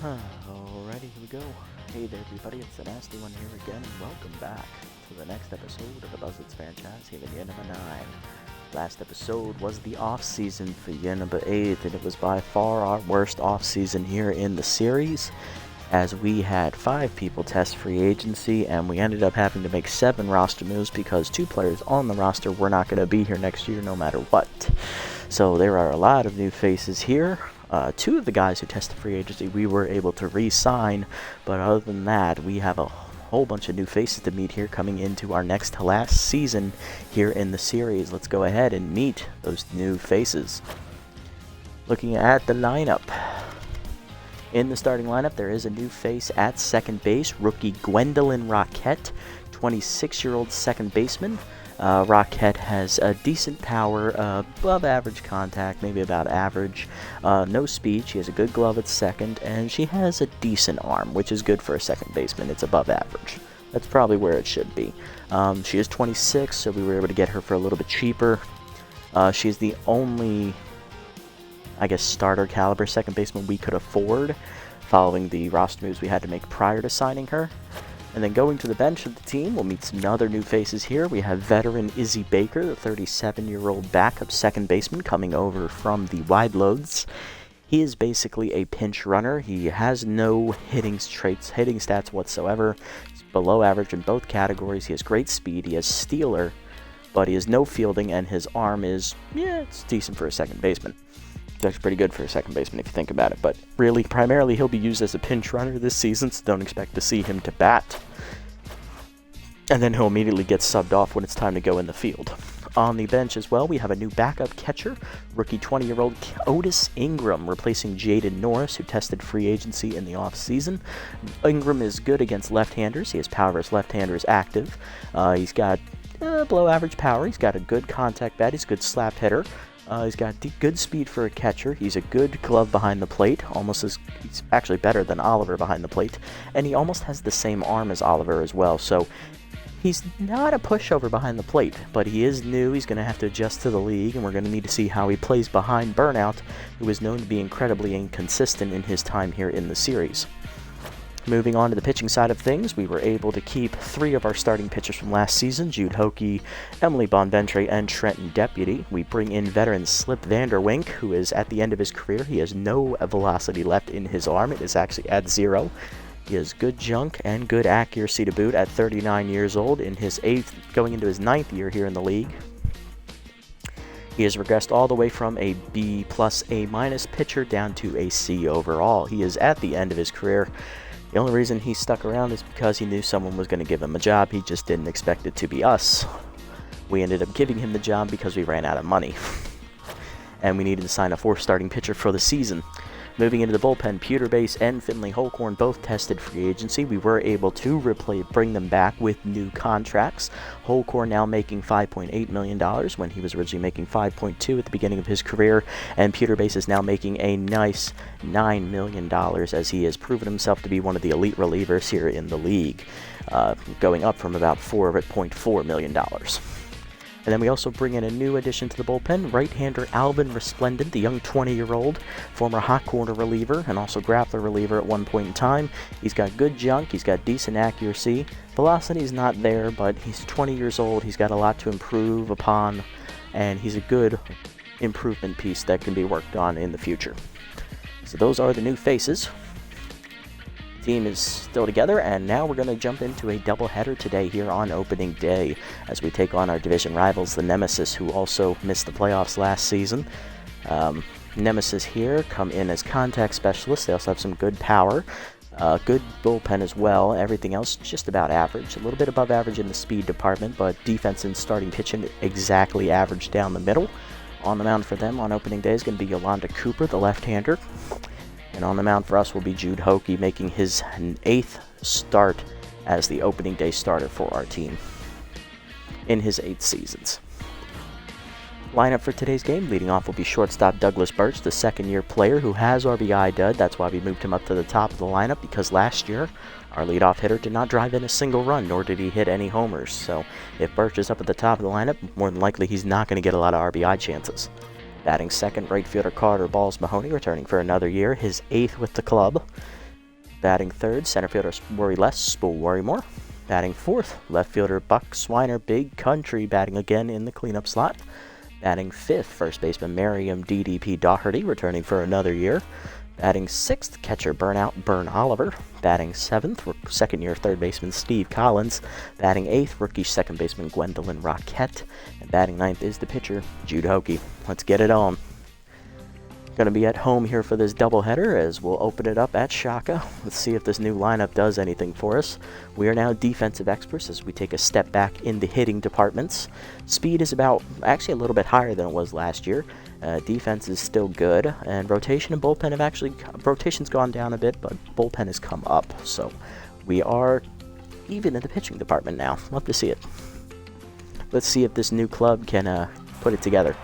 Alrighty, here we go. Hey there everybody, it's the Nasty One here again, and welcome back to the next episode of the Buzzards franchise here in year number 9. Last episode was the off-season for year number 8, and it was by far our worst off-season here in the series, as we had 5 people test free agency, and we ended up having to make 7 roster moves because 2 players on the roster were not going to be here next year no matter what. So there are a lot of new faces here. 2 of the guys who tested free agency we were able to re-sign, but other than that, we have a whole bunch of new faces to meet here coming into our next to last season here in the series. Let's go ahead and meet those new faces. Looking at the lineup. In the starting lineup, there is a new face at second base, rookie Gwendolyn Roquette, 26-year-old second baseman. Roquette has a decent power, above average contact, maybe about average, no speed. She has a good glove at second, and she has a decent arm, which is good for a second baseman. It's above average. That's probably where it should be. She is 26, so we were able to get her for a little bit cheaper. She's the only, I guess, starter caliber second baseman we could afford, following the roster moves we had to make prior to signing her. And then going to the bench of the team, we'll meet some other new faces here. We have veteran Izzy Baker, the 37-year-old backup second baseman coming over from the wide loads. He is basically a pinch runner. He has no hitting stats whatsoever. He's below average in both categories. He has great speed. He has stealer, but he has no fielding, and his arm is, it's decent for a second baseman. That's pretty good for a second baseman if you think about it, but really, primarily, he'll be used as a pinch runner this season, so don't expect to see him to bat. And then he'll immediately get subbed off when it's time to go in the field. On the bench as well, we have a new backup catcher, rookie 20-year-old Otis Ingram, replacing Jaden Norris, who tested free agency in the offseason. Ingram is good against left-handers. He has power versus left-handers active. He's got below average power. He's got a good contact bat. He's a good slap hitter. He's got good speed for a catcher. He's a good glove behind the plate. He's actually better than Oliver behind the plate. And he almost has the same arm as Oliver as well. So he's not a pushover behind the plate, but he is new. He's going to have to adjust to the league, and we're going to need to see how he plays behind Burnout, who is known to be incredibly inconsistent in his time here in the series. Moving on to the pitching side of things, we were able to keep 3 of our starting pitchers from last season, Jude Hokey, Emily Bonventre, and Trenton Deputy. We bring in veteran Slip Vanderwink, who is at the end of his career. He has no velocity left in his arm. It is actually at 0. He has good junk and good accuracy to boot at 39 years old, in his 8th, going into his 9th year here in the league. He has regressed all the way from a B plus A minus pitcher down to a C overall. He is at the end of his career. The only reason he stuck around is because he knew someone was going to give him a job. He just didn't expect it to be us. We ended up giving him the job because we ran out of money. And we needed to sign a 4th starting pitcher for the season. Moving into the bullpen, Pewter Base and Finley Holcorn both tested free agency. We were able to bring them back with new contracts. Holcorn now making $5.8 million when he was originally making $5.2 at the beginning of his career. And Pewter Base is now making a nice $9 million as he has proven himself to be one of the elite relievers here in the league, going up from about $4.4 million. And then we also bring in a new addition to the bullpen, right-hander Alvin Resplendent, the young 20-year-old, former hot corner reliever and also grappler reliever at one point in time. He's got good junk, he's got decent accuracy. Velocity's not there, but he's 20 years old, he's got a lot to improve upon, and he's a good improvement piece that can be worked on in the future. So those are the new faces. Team is still together, and now we're going to jump into a doubleheader today here on opening day as we take on our division rivals, the Nemesis, who also missed the playoffs last season. Nemesis here come in as contact specialists. They also have some good power, good bullpen as well. Everything else just about average, a little bit above average in the speed department, but defense and starting pitching exactly average down the middle. On the mound for them on opening day is going to be Yolanda Cooper, the left-hander. And on the mound for us will be Jude Hokey, making his 8th start as the opening day starter for our team in his 8 seasons. Lineup for today's game, leading off will be shortstop Douglas Birch, the second-year player who has RBI dud. That's why we moved him up to the top of the lineup, because last year our leadoff hitter did not drive in a single run, nor did he hit any homers. So if Birch is up at the top of the lineup, more than likely he's not going to get a lot of RBI chances. Batting second, right fielder Carter Balls Mahoney, returning for another year, his 8th with the club. Batting third, center fielder Worry Less, Spool Worry More. Batting fourth, left fielder Buck Swiner Big Country, batting again in the cleanup slot. Batting fifth, first baseman Merriam DDP Doherty, returning for another year. Batting sixth, catcher Burnout Burn Oliver. Batting seventh, second-year third baseman Steve Collins. Batting eighth, rookie second baseman Gwendolyn Roquette. And batting ninth is the pitcher, Jude Hockey. Let's get it on. Going to be at home here for this doubleheader as we'll open it up at Shaka. Let's see if this new lineup does anything for us. We are now defensive experts as we take a step back in the hitting departments. Speed is actually a little bit higher than it was last year. Defense is still good, and rotation and bullpen rotation's gone down a bit, but bullpen has come up. So we are even in the pitching department now. Love to see it. Let's see if this new club can put it together.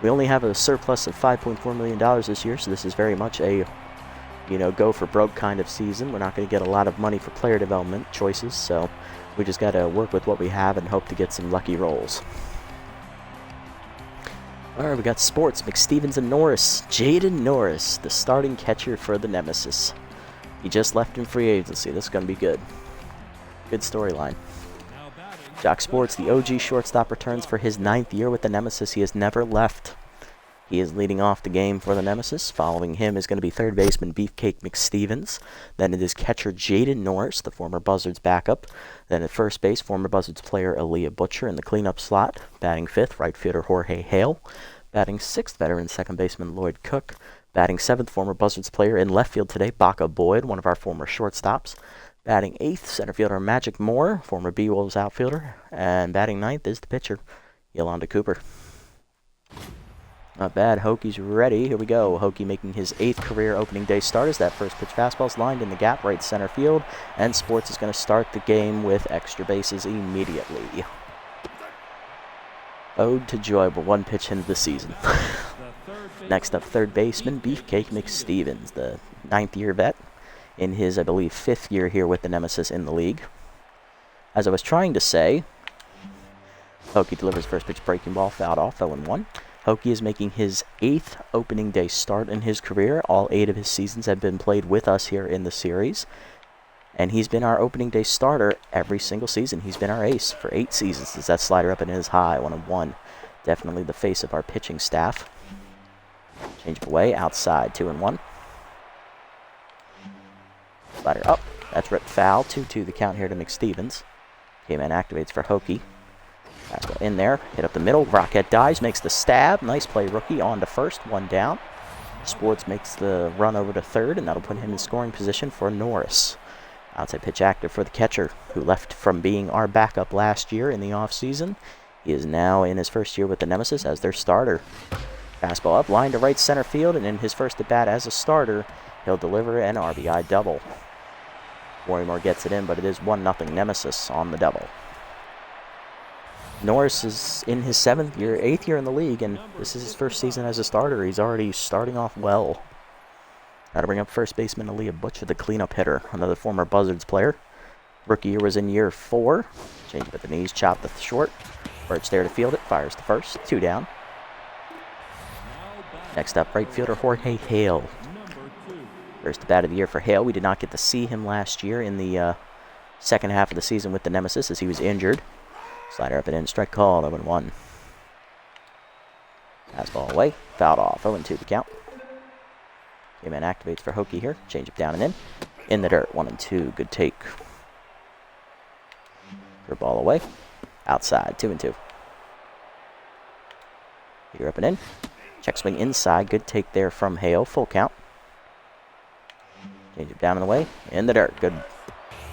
We only have a surplus of $5.4 million this year, so this is very much a, go for broke kind of season. We're not going to get a lot of money for player development choices, so we just got to work with what we have and hope to get some lucky rolls. All right, we got sports, McStevens and Norris. Jaden Norris, the starting catcher for the Nemesis. He just left in free agency. This is going to be good. Good storyline. Jock Sports, the OG shortstop, returns for his 9th year with the Nemesis. He has never left. He is leading off the game for the Nemesis. Following him is going to be third baseman Beefcake McStevens. Then it is catcher Jaden Norris, the former Buzzards backup. Then at first base, former Buzzards player Aaliyah Butcher in the cleanup slot. Batting fifth, right fielder Jorge Hale. Batting sixth, veteran second baseman Lloyd Cook. Batting seventh, former Buzzards player in left field today, Baca Boyd, one of our former shortstops. Batting eighth, center fielder Magic Moore, former B-Wolves outfielder. And batting ninth is the pitcher, Yolanda Cooper. Not bad. Hockey's ready. Here we go. Hockey making his 8th career opening day start as that first pitch fastball's lined in the gap right center field. And Sports is going to start the game with extra bases immediately. Ode to joy, but one pitch into the season. Next up, third baseman Beefcake McStevens, the 9th year vet, in his, I believe, 5th year here with the Nemesis in the league. As I was trying to say, Hockey delivers first pitch breaking ball, fouled off, 0-1. Hockey is making his 8th opening day start in his career. All 8 of his seasons have been played with us here in the series. And he's been our opening day starter every single season. He's been our ace for 8 seasons. As that slider up and is high, 1-1. Definitely the face of our pitching staff. Change it away, outside, 2-1. Slider up. That's ripped foul. 2-2 the count here to McStevens. K-Man activates for Hockey. Fastball in there. Hit up the middle. Rocket dives. Makes the stab. Nice play, rookie. On to first. 1 down. Sports makes the run over to third, and that'll put him in scoring position for Norris. Outside pitch active for the catcher, who left from being our backup last year in the offseason. He is now in his first year with the Nemesis as their starter. Fastball up. Line to right center field, and in his first at-bat as a starter, he'll deliver an RBI double. Worrymore gets it in, but it is 1-0 Nemesis on the double. Norris is in his 8th year in the league, and this is his first season as a starter. He's already starting off well. Got to bring up first baseman Aaliyah Butcher, the cleanup hitter, another former Buzzards player. Rookie year was in year 4. Change it at the knees, chop the short. Birch there to field it, fires the first, 2 down. Next up, right fielder Jorge Hale. First at bat of the year for Hale. We did not get to see him last year in the second half of the season with the Nemesis as he was injured. Slider up and in, strike called, 0-1. Fastball away, fouled off, 0-2 the count. K-Man activates for Hockey here, change it down and in. In the dirt, 1-2, good take. Curve ball away, outside, 2-2. Here up and in. Check swing inside, good take there from Hale, full count. Change it down and away, in the dirt, good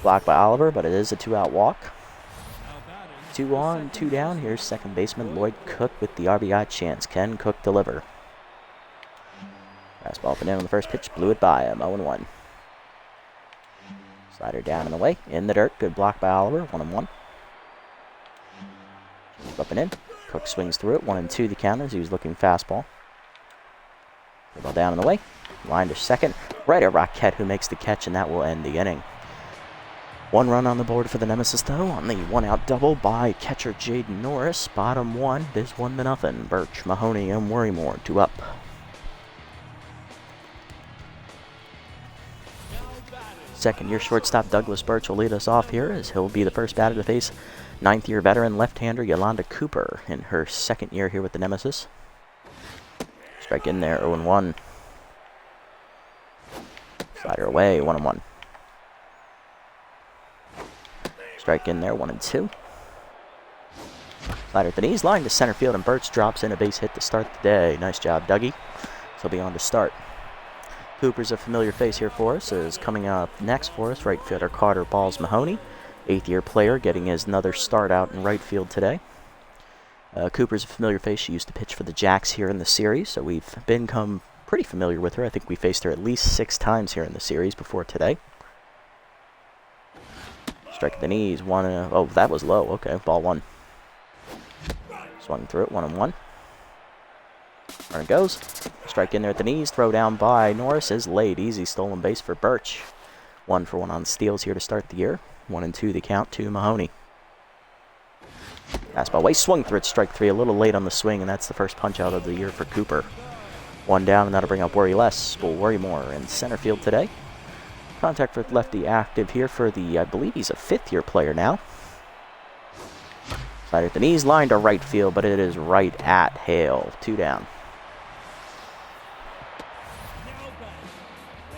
block by Oliver, but it is a 2-out walk. 2 on, 2 down. Here's second baseman Lloyd Cook with the RBI chance. Can Cook deliver? Fastball up and in on the first pitch. Blew it by him. 0-1. Slider down and away. In the dirt. Good block by Oliver. 1-1. Up and in. Cook swings through it. 1-2 the count as he was looking fastball. Ball down and away. Line to second. Right at Roquette, who makes the catch, and that will end the inning. 1 run on the board for the Nemesis, though, on the 1-out double by catcher Jaden Norris. Bottom 1, it is 1-0. Birch, Mahoney, and Worrymore, 2 up. Second-year shortstop Douglas Birch will lead us off here, as he'll be the first batter to face ninth-year veteran left-hander Yolanda Cooper in her second year here with the Nemesis. Strike in there, 0-1. Slider away, 1-1. Strike in there, 1-2. Slider at the knees, line to center field, and Birch drops in a base hit to start the day. Nice job, Dougie. So he'll be on to start. Cooper's a familiar face here for us, is coming up next for us, right fielder Carter Balls Mahoney. 8th-year player getting his another start out in right field today. Cooper's a familiar face. She used to pitch for the Jacks here in the series, so we've become pretty familiar with her. I think we faced her at least 6 times here in the series before today. Strike at the knees, oh, that was low. Okay, ball 1. Swung through it, 1-1. Runner goes. Strike in there at the knees. Throw down by Norris is laid. Easy stolen base for Birch. 1-for-1 on steals here to start the year. 1-2 the count to Mahoney. Fastball away, swung through it, strike 3. A little late on the swing, and that's the first punch out of the year for Cooper. 1 down, and that'll bring up Worry Less. Will Worry more in center field today. Contact for lefty active here for the, I believe he's a 5th-year player now. Slider at the knees, line to right field, but it is right at Hale. 2 down.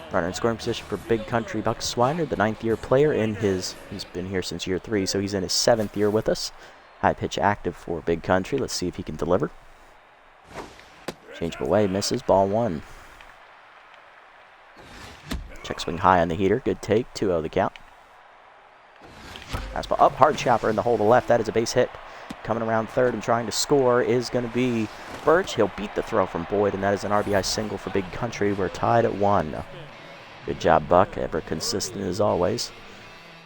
Runner in scoring position for Big Country Buck Swiner, the 9th-year player he's been here since year 3, so he's in his 7th year with us. High pitch active for Big Country. Let's see if he can deliver. Change him away, misses, ball 1. Check swing high on the heater, good take, 2-0 the count. Fastball up, hard chopper in the hole to left, that is a base hit. Coming around third and trying to score is going to be Birch. He'll beat the throw from Boyd, and that is an RBI single for Big Country. We're tied at 1. Good job, Buck. Ever consistent as always.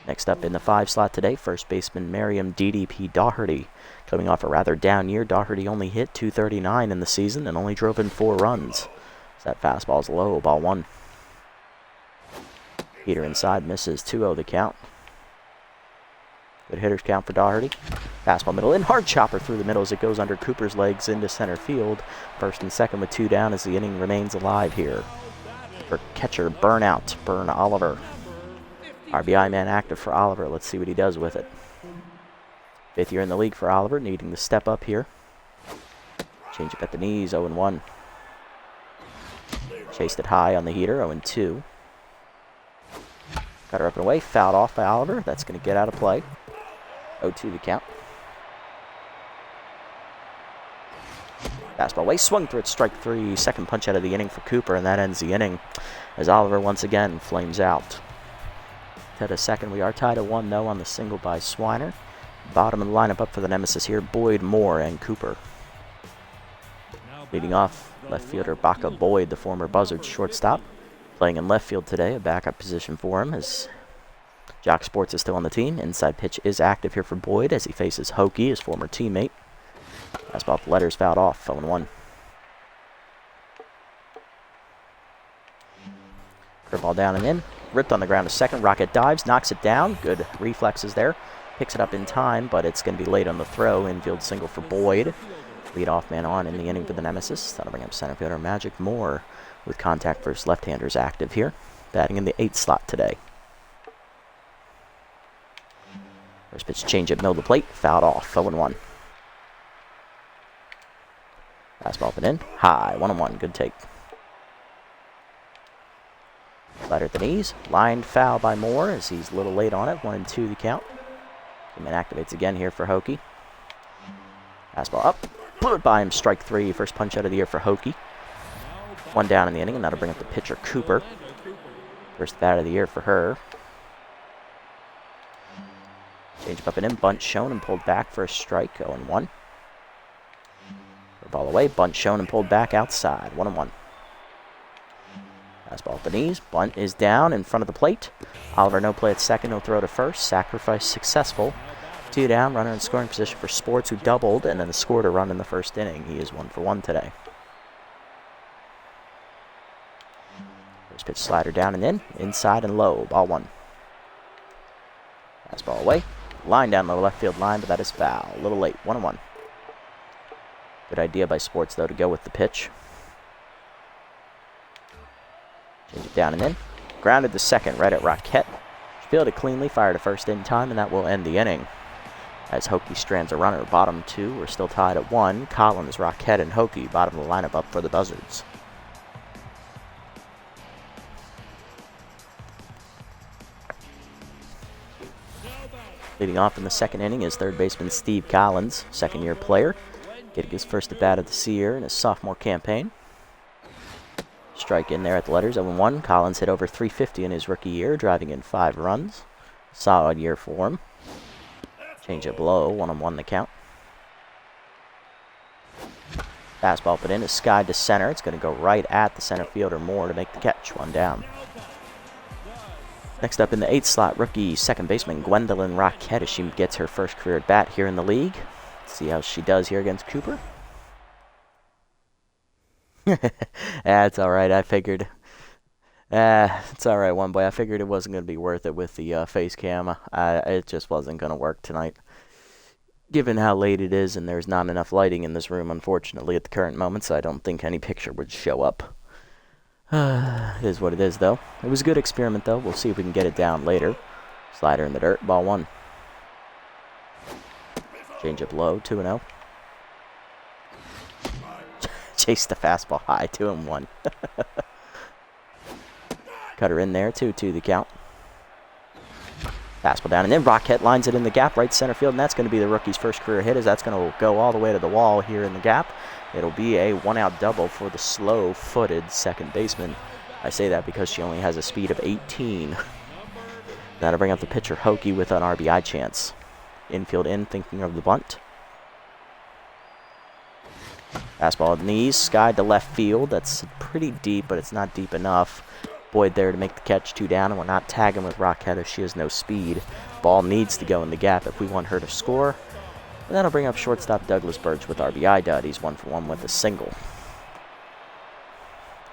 Next up in the 5 slot today, first baseman Miriam DDP Doherty. Coming off a rather down year, Doherty only hit .239 in the season and only drove in 4 runs. So that fastball's low, ball 1. Heater inside, misses, 2-0 the count. Good hitters count for Doherty. Fastball middle in, hard chopper through the middle as it goes under Cooper's legs into center field. First and second with 2 down as the inning remains alive here. For catcher Burn Oliver. RBI man active for Oliver. Let's see what he does with it. 5th year in the league for Oliver, needing to step up here. Change up at the knees, 0-1. Chased it high on the heater, 0-2. Got her up and away, fouled off by Oliver. That's going to get out of play. 0-2 the count. Fastball away, swung through it, strike 3. Second punch out of the inning for Cooper, and that ends the inning as Oliver once again flames out. To second, we are tied at 1 though on the single by Swiner. Bottom of the lineup up for the Nemesis here, Boyd, Moore, and Cooper. Leading off, left fielder Baca Boyd, the former Buzzards shortstop. Playing in left field today, a backup position for him as Jock Sports is still on the team. Inside pitch is active here for Boyd as he faces Hokie, his former teammate. Fastball off the letters, fouled off, 0-1. Curveball down and in. Ripped on the ground to second. Rocket dives, knocks it down. Good reflexes there. Picks it up in time, but it's going to be late on the throw. Infield single for Boyd. Leadoff man on in the inning for the Nemesis. That'll bring up center fielder Magic Moore with contact versus left-handers active here. Batting in the 8th slot today. First pitch change at middle of the plate. Fouled off, 0-1. Fastball up and in. High, 1-1. Good take. Slider at the knees. Lined foul by Moore as he's a little late on it. 1-2 the count. And activates again here for Hokie. Fastball up. Blew it by him. Strike 3. First punch out of the year for Hokie. 1 down in the inning, and that'll bring up the pitcher Cooper. First bat of the year for her. Change up and in. Bunt shown and pulled back for a strike. 0-1. Ball away. Bunt shown and pulled back outside. 1-1. Fastball at the knees. Bunt is down in front of the plate. Oliver no play at second, no throw to first. Sacrifice successful. 2 down, runner in scoring position for Sports, who doubled and then scored a run in the first inning. He is 1-for-1 today. First pitch slider down and in. Inside and low. Ball 1. Fastball away. Line down the left field line, but that is foul. A little late. 1-1. Good idea by Sports, though, to go with the pitch. Change it down and in. Grounded to second, right at Rockette. She fielded cleanly, fired to first in time, and that will end the inning. As Hokie strands a runner, bottom 2, we're still tied at 1. Collins, Rockette, and Hokie bottom of the lineup up for the Buzzards. Leading off in the second inning is third baseman Steve Collins, second-year player, getting his first at-bat of the year in his sophomore campaign. Strike in there at the letters, 0-1. Collins hit over .350 in his rookie year, driving in 5 runs. Solid year for him. Change-up low, 1-1 the count. Fastball put in is skied to center. It's going to go right at the center fielder Moore to make the catch, 1 down. Next up in the 8th slot, rookie second baseman Gwendolyn Rockette as she gets her first career at bat here in the league. Let's see how she does here against Cooper. It's alright, I figured. It's alright, one boy. I figured it wasn't going to be worth it with the face cam. It just wasn't going to work tonight. Given how late it is and there's not enough lighting in this room, unfortunately, at the current moment, so I don't think any picture would show up. It is what it is, though. It was a good experiment, though. We'll see if we can get it down later. Slider in the dirt, ball 1. Change up low, 2-0. Chase the fastball high, 2-1. Cutter in there, 2-2 the count. Fastball down, and then Rockette lines it in the gap, right center field, and that's going to be the rookie's first career hit, as that's going to go all the way to the wall here in the gap. It'll be a 1-out double for the slow-footed second baseman. I say that because she only has a speed of 18. That'll bring up the pitcher Hokie with an RBI chance. Infield in, thinking of the bunt. Fastball at the knees, skied to left field. That's pretty deep, but it's not deep enough. Boyd there to make the catch, 2 down, and we're not tagging with Rockette as she has no speed. Ball needs to go in the gap if we want her to score. And that'll bring up shortstop Douglas Birch with RBI dud. He's 1 for 1 with a single.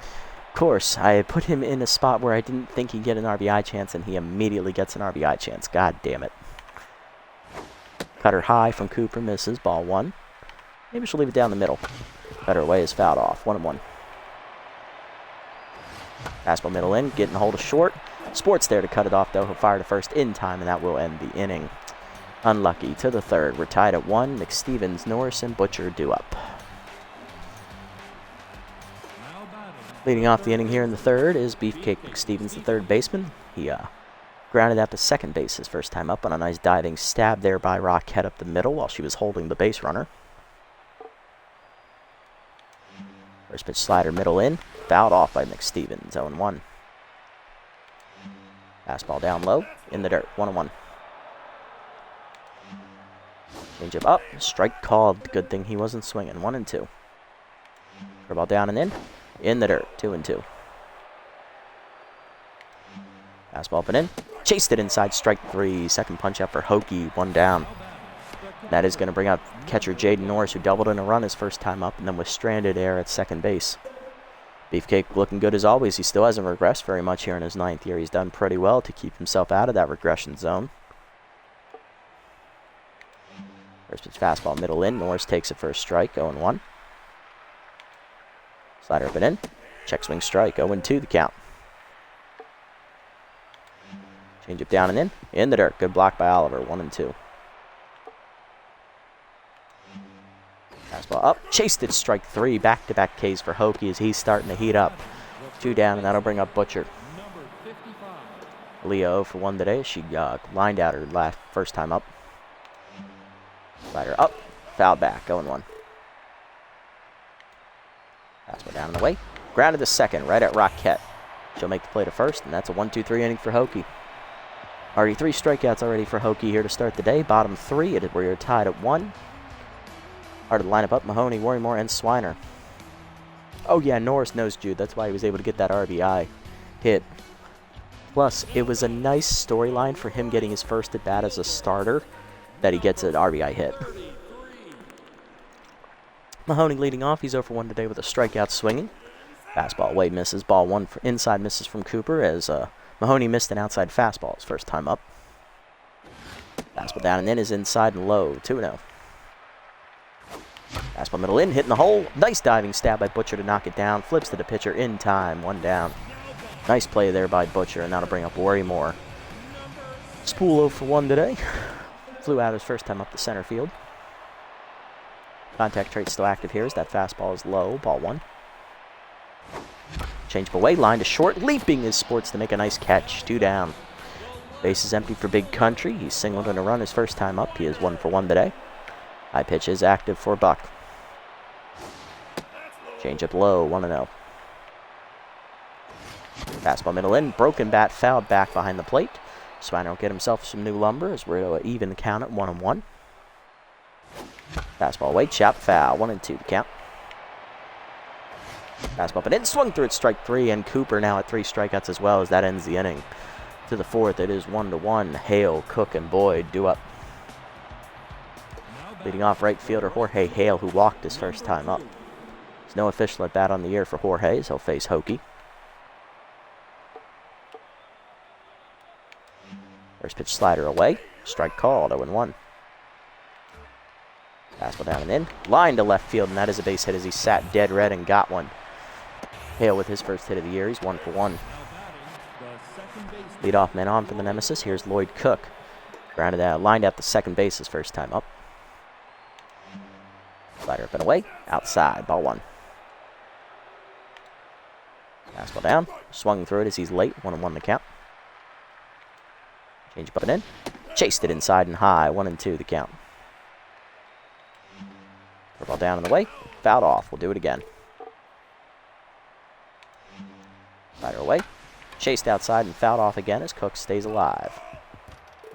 Of course, I put him in a spot where I didn't think he'd get an RBI chance, and he immediately gets an RBI chance. God damn it. Cutter high from Cooper, misses, ball 1. Maybe she'll leave it down the middle. Better away is fouled off, 1-1. Fastball middle in, getting a hold of short. Sport's there to cut it off, though. He'll fire to first in time, and that will end the inning. Unlucky to the third. We're tied at 1. McStevens, Norris, and Butcher due up. Leading off the inning here in the third is Beefcake McStevens, the third baseman. He grounded out to second base his first time up on a nice diving stab there by Rockette up the middle while she was holding the base runner. First pitch slider middle in. Fouled off by McStevens, 0-1. Fastball down low, in the dirt, 1-1. Changeup up, strike called. Good thing he wasn't swinging, 1-2. Curveball down and in the dirt, 2-2. Fastball up and in, chased it inside, strike 3. Second punch up for Hokie, 1 down. That is going to bring up catcher Jaden Norris, who doubled in a run his first time up and then was stranded there at second base. Beefcake looking good as always. He still hasn't regressed very much here in his 9th year. He's done pretty well to keep himself out of that regression zone. First pitch fastball middle in. Norris takes it for a strike, 0-1. Slider up and in. Check swing strike, 0-2 the count. Change it down and in the dirt. Good block by Oliver, 1-2. Fastball up, chased it, strike 3. Back-to-back Ks for Hokie as he's starting to heat up. 2 down, and that'll bring up Butcher. Leah 0 for 1 today. She lined out her first time up. Slider up, foul back, 0-1. Fastball down and away. Grounded to second, right at Rockette. She'll make the play to first, and that's a 1-2-3 inning for Hokie. Already 3 strikeouts already for Hokie here to start the day. Bottom 3, we're tied at 1. Hard to line up Mahoney, Worrymore, and Swiner. Oh yeah, Norris knows Jude. That's why he was able to get that RBI hit. Plus, it was a nice storyline for him getting his first at-bat as a starter that he gets an RBI hit. Mahoney leading off. He's 0 for 1 today with a strikeout swinging. Fastball away misses. Ball 1 for inside misses from Cooper as Mahoney missed an outside fastball his first time up. Fastball down and in is inside and low, 2-0. Fastball middle in, hitting the hole. Nice diving stab by Butcher to knock it down. Flips to the pitcher in time, 1 down. Nice play there by Butcher, and that'll bring up Worry Moore. Spool 0 for 1 today. Flew out his first time up the center field. Contact trait still active here as that fastball is low. Ball 1. Change away, line to short. Leaping is Sports to make a nice catch. 2 down. Base is empty for Big Country. He's singled in a run his first time up. He is 1 for 1 today. High pitch is active for Buck. Change up low, 1-0. Fastball middle in, broken bat fouled back behind the plate. Swiner will get himself some new lumber as we're going to even the count at 1-1. Fastball away, chop foul, 1-2 to count. Fastball but in, swung through it, strike 3, and Cooper now at 3 strikeouts as well as that ends the inning. To the 4th, it is 1-1. Hale, Cook, and Boyd due up. Leading off right fielder Jorge Hale, who walked his first time up. There's no official at bat on the year for Jorge, so he'll face Hokie. First pitch slider away. Strike called, 0-1. Fastball down and in. Line to left field, and that is a base hit as he sat dead red and got one. Hale with his first hit of the year. He's 1 for 1. Leadoff man on for the Nemesis. Here's Lloyd Cook. Grounded out, lined out the second base his first time up. Slider up and away. Outside, ball 1. Fastball down. Swung through it as he's late. 1-1 the count. Change up and in. Chased it inside and high. 1-2 the count. Ball down and away. Fouled off. We'll do it again. Slider away. Chased outside and fouled off again as Cook stays alive.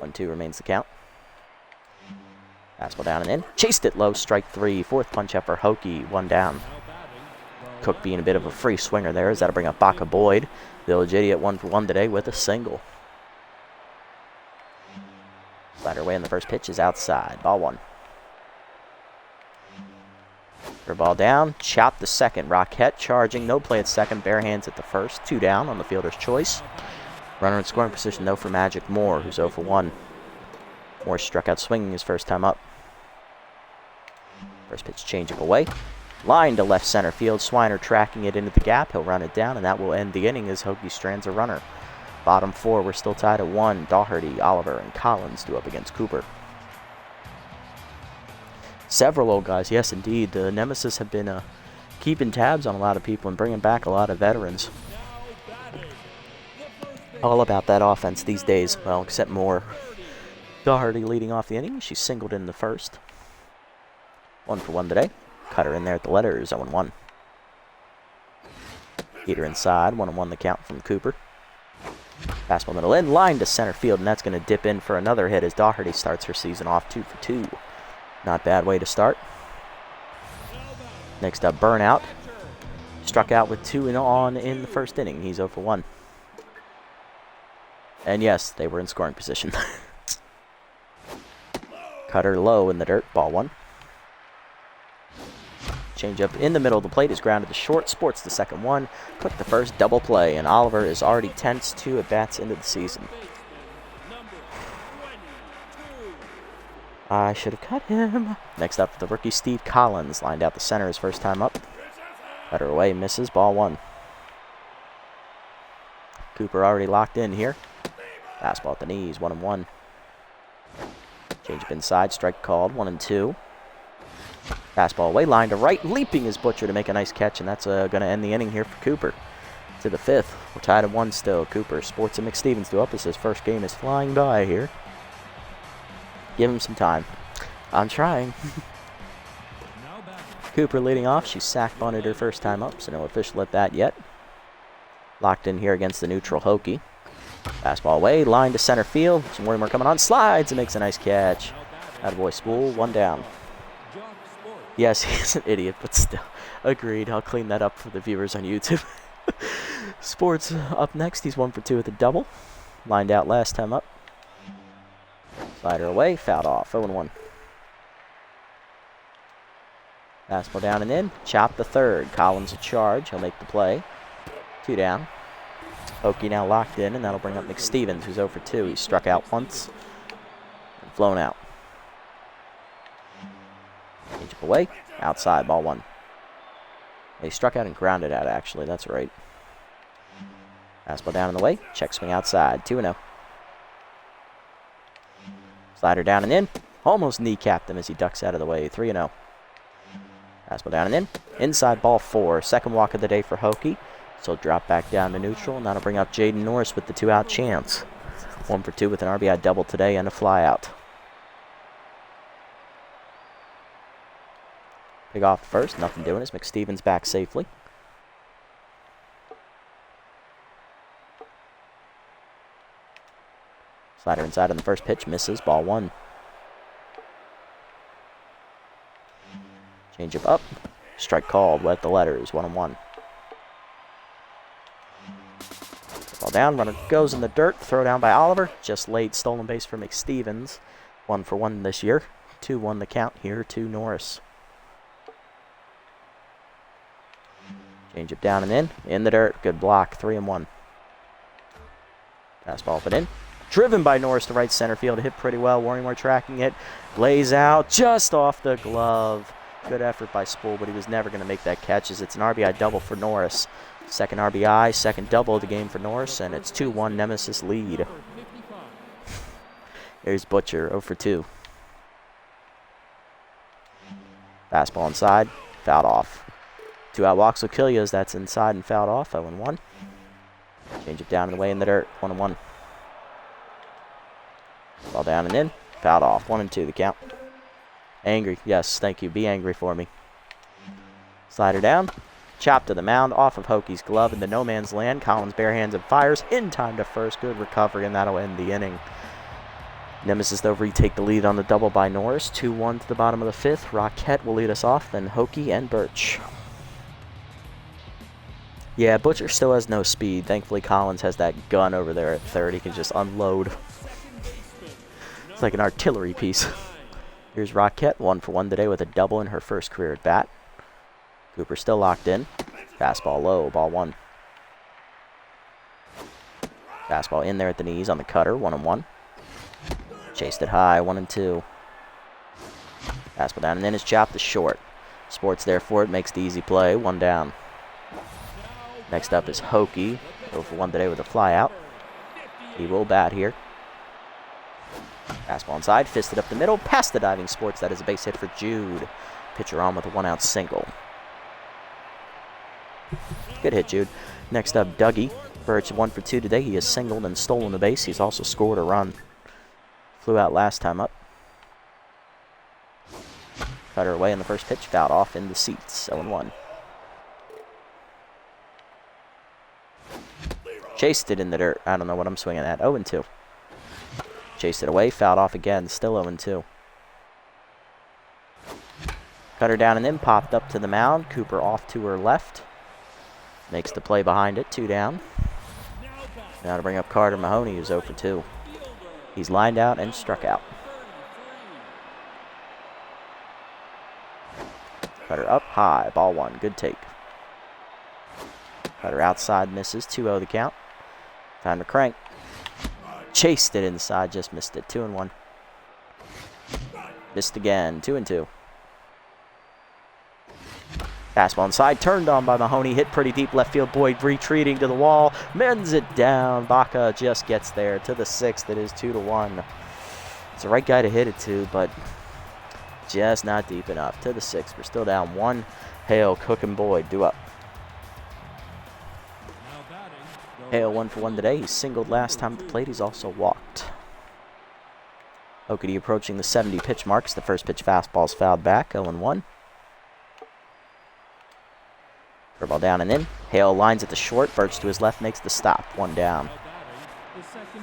1-2 remains the count. Fastball down and in. Chased it low. Strike 3. 4th punch up for Hokie. 1 down. Cook being a bit of a free swinger there as that'll bring up Baca Boyd. The Legitty at 1 for 1 today with a single. Slider away, and the first pitch is outside. Ball 1. For ball down, chop the second. Rockette charging, no play at second, bare hands at the first. 2 down on the fielder's choice. Runner in scoring position though for Magic Moore, who's 0 for 1. Moore struck out swinging his first time up. First pitch change up away. Line to left center field. Swiner tracking it into the gap. He'll run it down, and that will end the inning as Hokie strands a runner. Bottom 4, we're still tied at 1. Dougherty, Oliver, and Collins do up against Cooper. Several old guys, yes indeed. The Nemesis have been keeping tabs on a lot of people and bringing back a lot of veterans. All about that offense these days, well, except Moore. Dougherty leading off the inning. She singled in the first. 1 for 1 today. Cutter in there at the letters, 0-1. Heater inside, 1-1 the count from Cooper. Fastball middle in, line to center field, and that's going to dip in for another hit as Dougherty starts her season off 2 for 2. Not bad way to start. Next up, Burnout. Struck out with 2 on in the first inning. He's 0 for 1. And yes, they were in scoring position. Cutter low in the dirt, ball 1. Change up in the middle of the plate is grounded to short. Sports the second one. Cook the first, double play, and Oliver is already tense 2 at-bats into the season. I should have cut him. Next up, the rookie Steve Collins lined out the center his first time up. Cutter away, misses, ball 1. Cooper already locked in here. Fastball at the knees, 1-1. Change up inside, strike called, 1-2. Fastball away, line to right, leaping is Butcher to make a nice catch, and that's going to end the inning here for Cooper. To the 5th, we're tied at 1 still. Cooper, Sports, and McStevens do up as his first game is flying by here. Give him some time. I'm trying. Cooper leading off. She sack bunted her first time up, so no official at bat yet. Locked in here against the neutral Hokie. Fastball away, line to center field. Some more coming on, slides and makes a nice catch. Attaboy Spool, 1 down. Yes, he's an idiot, but still. Agreed. I'll clean that up for the viewers on YouTube. Sports up next. He's 1 for 2 with a double. Lined out last time up. Slider away, fouled off, 0-1. Fastball down and in. Chop the third. Collins a charge. He'll make the play. 2 down. Hokie now locked in, and that'll bring up McStevens, who's 0 for 2. He struck out once and flown out. Change up away. Outside, ball 1. He struck out and grounded out, actually. That's right. Fastball down in the way. Check swing outside. 2-0. Slider down and in. Almost kneecapped him as he ducks out of the way. 3-0. Fastball down and in. Inside ball 4. Second walk of the day for Hokie. So drop back down to neutral, and that'll bring up Jaden Norris with the 2-out chance. 1 for 2 with an RBI double today and a flyout. Big off first, nothing doing as McStevens back safely. Slider inside on the first pitch, misses, ball 1. Changeup up, strike called, wet the letters, 1-1. Ball down, runner goes in the dirt, throw down by Oliver, just late, stolen base for McStevens. 1 for 1 this year, 2-1 the count here to Norris. Changeup down and in the dirt, good block, 3-1. Fastball up and in. Driven by Norris to right center field, hit pretty well. Warringmore tracking it, lays out just off the glove. Good effort by Spool, but he was never going to make that catch as it's an RBI double for Norris. Second RBI, second double of the game for Norris, and it's 2-1 Nemesis lead. Here's Butcher, 0 for 2. Fastball inside, fouled off. 2-out walks will kill you as that's inside and fouled off, 0-1. Change it down and away in the dirt, 1-1. Ball down and in, fouled off, 1-2 the count. Angry, yes, thank you, be angry for me. Slider down, chop to the mound, off of Hokie's glove into no man's land. Collins barehands and fires, in time to first, good recovery, and that'll end the inning. Nemesis, though, retake the lead on the double by Norris. 2-1 to the bottom of the 5th. Rockette will lead us off, then Hokie and Birch. Yeah, Butcher still has no speed. Thankfully, Collins has that gun over there at third. He can just unload. It's like an artillery piece. Here's Rockette, 1 for 1 today with a double in her first career at bat. Cooper still locked in. Fastball low, ball 1. Fastball in there at the knees on the cutter, 1-1. Chased it high, 1-2. Fastball down and then is chopped to short. Sports there for it, makes the easy play, 1 down. Next up is Hokie, 0 for 1 today with a fly out. He will bat here. Fastball inside, fisted up the middle, past the diving Sports. That is a base hit for Jude. Pitcher on with a 1-out single. Good hit, Jude. Next up, Dougie. Birch 1 for 2 today. He has singled and stolen the base. He's also scored a run. Flew out last time up. Cutter away in the first pitch, fouled off in the seats. 0-1. Chased it in the dirt. I don't know what I'm swinging at. 0-2. Chased it away, fouled off again, still 0-2. Cutter down and in, popped up to the mound. Cooper off to her left. Makes the play behind it, 2 down. Now to bring up Carter Mahoney, who's 0 for 2. He's lined out and struck out. Cutter up high, ball 1, good take. Cutter outside, misses, 2-0 the count. Time to crank. Chased it inside, just missed it. 2-1. Missed again. 2-2. Fastball inside, turned on by Mahoney, hit pretty deep left field. Boyd retreating to the wall, mends it down. Baca just gets there to the 6th. It is 2-1. It's the right guy to hit it to, but just not deep enough. To the 6th. We're still down 1. Hale, Cook, and Boyd do up. Hale 1 for 1 today. He singled last time at the plate. He's also walked. Okedy approaching the 70 pitch marks. The first pitch fastball's fouled back. 0-1. Curveball down and in. Hale lines at the short. Birch to his left makes the stop. 1 down.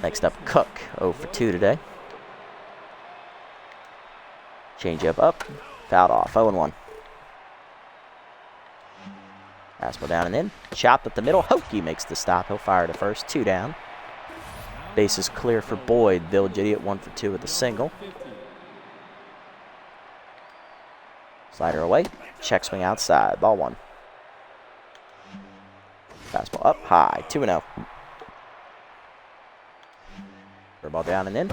Next up, Cook. 0 for 2 today. Changeup up. Fouled off. 0-1. Fastball down and in. Chopped up the middle. Hokie makes the stop. He'll fire to first. 2 down. Base is clear for Boyd. Village Idiot 1 for 2 with a single. Slider away. Check swing outside. Ball 1. Fastball up high. 2-0. Curveball down and in.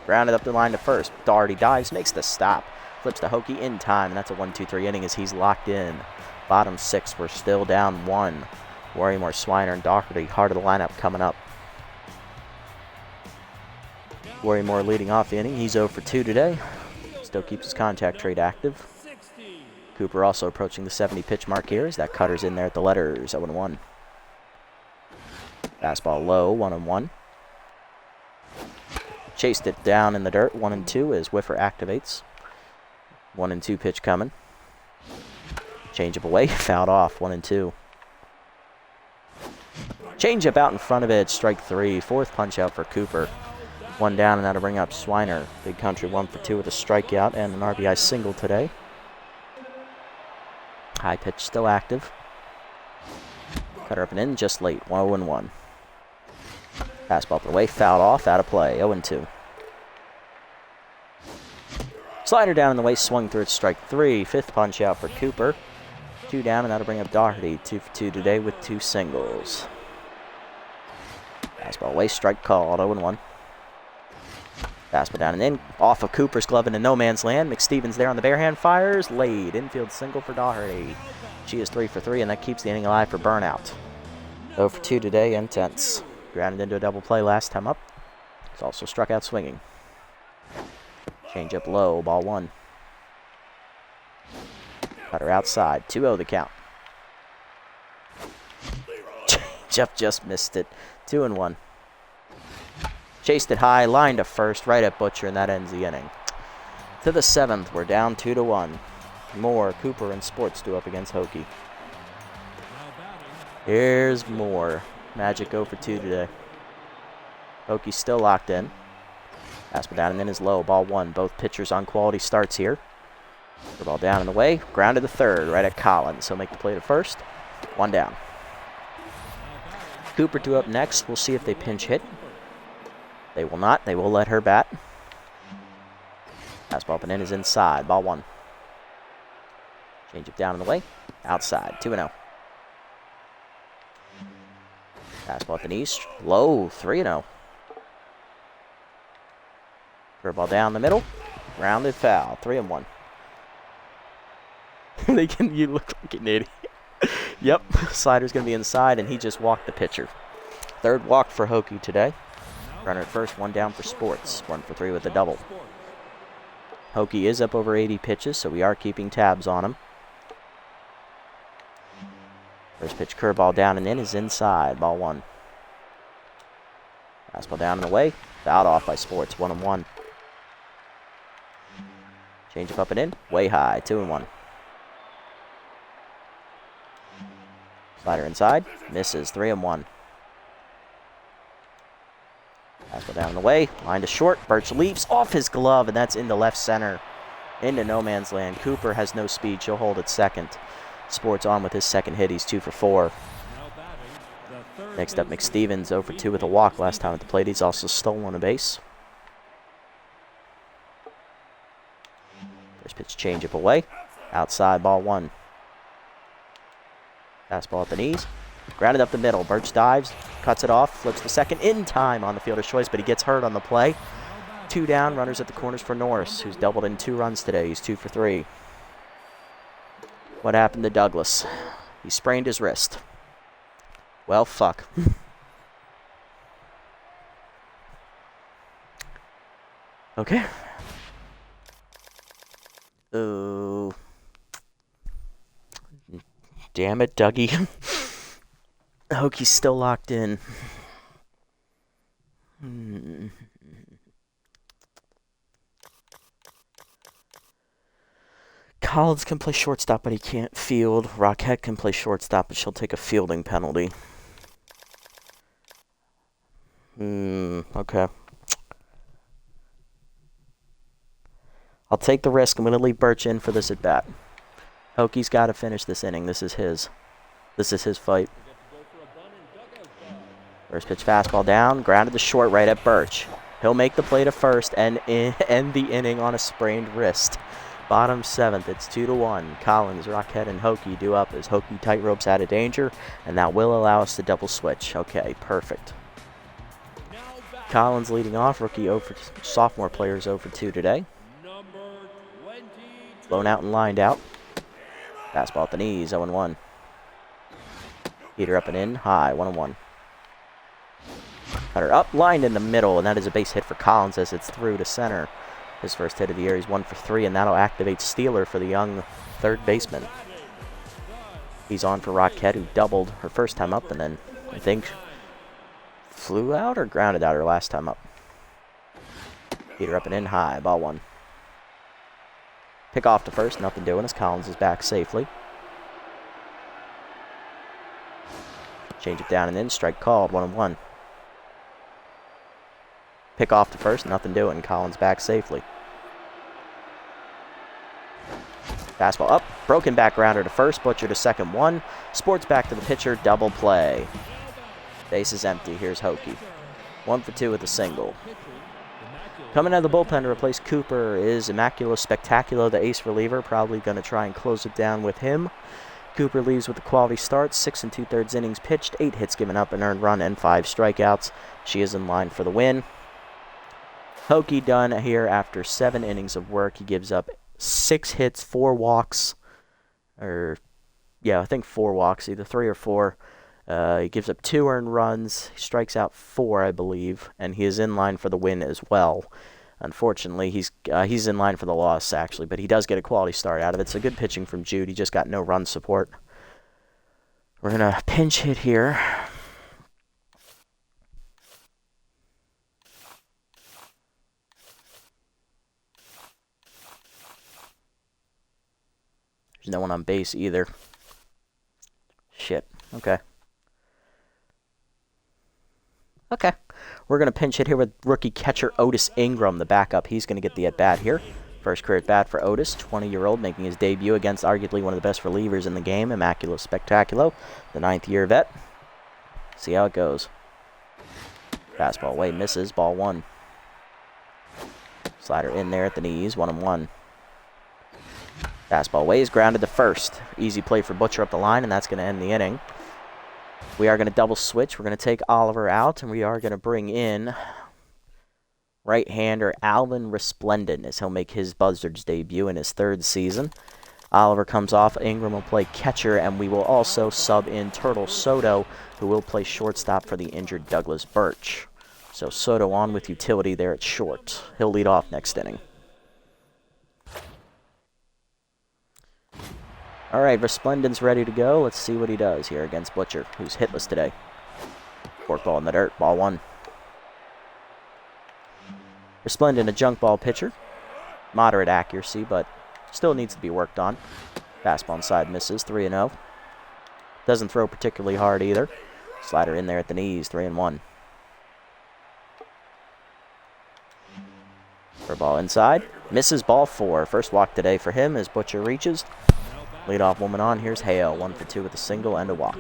Grounded up the line to first. Doherty dives. Makes the stop. Flips to Hokie in time. And that's a 1-2-3 inning as he's locked in. Bottom 6, we're still down 1. Worrymore, Swiner, and Doherty, heart of the lineup coming up. Worrymore leading off the inning. He's 0 for 2 today. Still keeps his contact trait active. Cooper also approaching the 70 pitch mark here as that cutter's in there at the letters, 0-1. Fastball low, 1-1. Chased it down in the dirt, 1-2 as Whiffer activates. 1-2 pitch coming. Changeup away, fouled off, 1-2. Changeup out in front of it, strike 3. Fourth punch out for Cooper. 1 down, and that'll bring up Swiner. Big Country 1 for 2 with a strikeout and an RBI single today. High pitch still active. Cutter up and in, just late, 1-1. Fastball up and away, fouled off, out of play, 0-2. Slider down in the way, swung through it, strike 3. Fifth punch out for Cooper. 2 down, and that'll bring up Doherty. 2 for 2 today with 2 singles. Fastball away, strike called, 0-1. Fastball down and in, off of Cooper's glove into no man's land. McStevens there on the bare hand, fires, laid. Infield single for Doherty. She is 3 for 3, and that keeps the inning alive for Burnout. 0 for 2 today, intense. Grounded into a double play last time up. He's also struck out swinging. Change up low, ball 1. Cutter outside, 2-0 the count. Jeff just missed it, 2-1. Chased it high, line to first, right at Butcher, and that ends the inning. To the 7th, we're down 2-1. Moore, Cooper, and Sports due up against Hokie. Here's Moore. Magic 0 for 2 today. Hokie still locked in. Fastball down and in is low, ball 1. Both pitchers on quality starts here. The ball down and away, grounded to third, right at Collins. He'll make the play to first. 1 down. Cooper due up next. We'll see if they pinch hit. They will not. They will let her bat. Fastball up and in is inside. Ball 1. Change it down in the way. Outside. 2-0. Fastball at the knees. Low. 3-0. Curveball down the middle. Rounded foul. 3-1. You look like an idiot. Yep. Slider's going to be inside, and he just walked the pitcher. Third walk for Hokie today. Runner at first, 1 down for Sports. 1 for 3 with a double. Hokie is up over 80 pitches, so we are keeping tabs on him. First pitch curveball down and in is inside. Ball 1. Fastball down and away. Fouled off by Sports. 1-1. Change up and in. Way high. 2-1. Slider inside. Misses. 3-1. Fastball down the way, line to short. Birch leaps off his glove, and that's into left center. Into no man's land. Cooper has no speed. She'll hold at second. Sports on with his second hit. He's 2 for 4. Next up, McStevens, 0 for 2 with a walk last time at the plate. He's also stolen a base. First pitch change up away. Outside, ball 1. Fastball at the knees. Grounded up the middle. Birch dives, cuts it off, flips the second in time on the fielder's choice, but he gets hurt on the play. 2 down, runners at the corners for Norris, who's doubled in 2 runs today. He's 2 for 3. What happened to Douglas? He sprained his wrist. Well, fuck. Okay. Oh. Damn it, Dougie. Hokie's still locked in. Collins can play shortstop, but he can't field. Rockette can play shortstop, but she'll take a fielding penalty. Okay. I'll take the risk. I'm going to leave Birch in for this at-bat. Hokie's got to finish this inning. This is his. This is his fight. First pitch fastball down. Grounded to short right at Birch. He'll make the play to first and end the inning on a sprained wrist. Bottom 7th, it's 2-1. Collins, Rockette, and Hokie due up as Hokie tightropes out of danger, and that will allow us to double switch. Okay, perfect. Collins leading off, rookie 0 for sophomore players 0 for 2 today. Blown out and lined out. Fastball at the knees, 0-1. Heater up and in, high, 1-1. Cutter up, lined in the middle, and that is a base hit for Collins as it's through to center. His first hit of the year, he's 1 for 3, and that'll activate Steeler for the young third baseman. He's on for Rockette, who doubled her first time up, and then, I think, flew out or grounded out her last time up. Heater up and in, high, ball 1. Pick off to first, nothing doing as Collins is back safely. Change it down and in, strike called, 1-1. Pick off to first, nothing doing, Collins back safely. Fastball up, broken back grounder to first, Butcher to second, 1. Sports back to the pitcher, double play. Base is empty, here's Hokie. 1 for 2 with a single. Coming out of the bullpen to replace Cooper is Immaculate Spectacular, the ace reliever. Probably going to try and close it down with him. Cooper leaves with a quality start, 6 2/3 innings pitched, 8 hits given up, an earned run, and 5 strikeouts. She is in line for the win. Hokie done here after 7 innings of work. He gives up 6 hits, 4 walks, I think 4 walks, either 3 or 4. He gives up 2 earned runs. He strikes out 4, I believe, and he is in line for the win as well. Unfortunately, he's in line for the loss, actually, but he does get a quality start out of it. So good pitching from Jude. He just got no run support. We're going to pinch hit here. There's no one on base either. Shit. Okay. Okay. We're going to pinch hit here with rookie catcher Otis Ingram, the backup. He's going to get the at-bat here. First career at-bat for Otis, 20-year-old, making his debut against arguably one of the best relievers in the game, Immaculate Spectacular, the 9th-year vet. See how it goes. Fastball away, misses, ball 1. Slider in there at the knees, 1-1. Fastball away is grounded to first. Easy play for Butcher up the line, and that's going to end the inning. We are going to double switch. We're going to take Oliver out, and we are going to bring in right-hander Alvin Resplendent as he'll make his Buzzards debut in his 3rd season. Oliver comes off. Ingram will play catcher, and we will also sub in Turtle Soto, who will play shortstop for the injured Douglas Birch. So Soto on with utility there at short. He'll lead off next inning. All right, Resplendent's ready to go. Let's see what he does here against Butcher, who's hitless today. Forkball in the dirt, ball 1. Resplendent, a junk ball pitcher. Moderate accuracy, but still needs to be worked on. Fastball inside misses, 3-0. Doesn't throw particularly hard either. Slider in there at the knees, 3-1. For ball inside, misses, ball 4. First walk today for him as Butcher reaches. Leadoff woman on. Here's Hale. 1 for 2 with a single and a walk.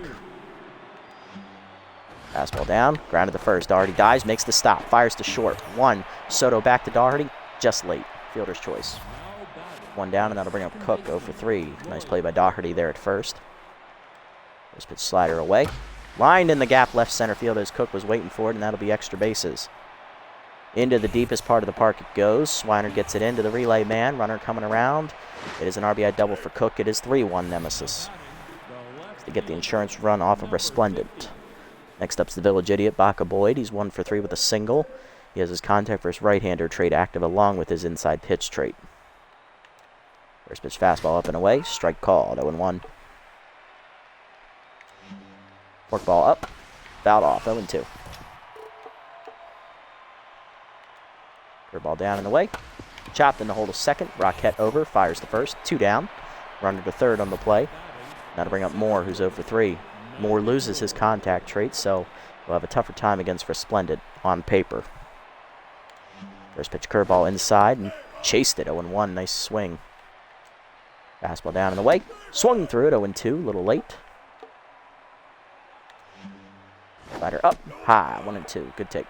Fastball down. Grounded to first. Doherty dives. Makes the stop. Fires to short. 1. Soto back to Doherty. Just late. Fielder's choice. 1 down, and that'll bring up Cook. 0 for 3. Nice play by Doherty there at first. First pitch slider away. Lined in the gap left center field as Cook was waiting for it, and that'll be extra bases. Into the deepest part of the park it goes. Swiner gets it into the relay man. Runner coming around. It is an RBI double for Cook. It is 3-1 Nemesis. To get the insurance run off of Resplendent. Next up's the Village Idiot, Baca Boyd. He's 1 for 3 with a single. He has his contact versus right-hander trait active along with his inside pitch trait. First pitch fastball up and away. Strike called, 0-1. Forkball up. Fouled off, 0-2. Curveball down and away. Chopped in the hole to second. Rockette over. Fires the first. 2 down. Runner to third on the play. Now to bring up Moore, who's 0 for 3. Moore loses his contact trait, so we'll have a tougher time against Resplendent on paper. First pitch curveball inside and chased it. 0-1. Nice swing. Fastball down and away. Swung through it. 0-2. A little late. Slider up. High. 1-2. Good take.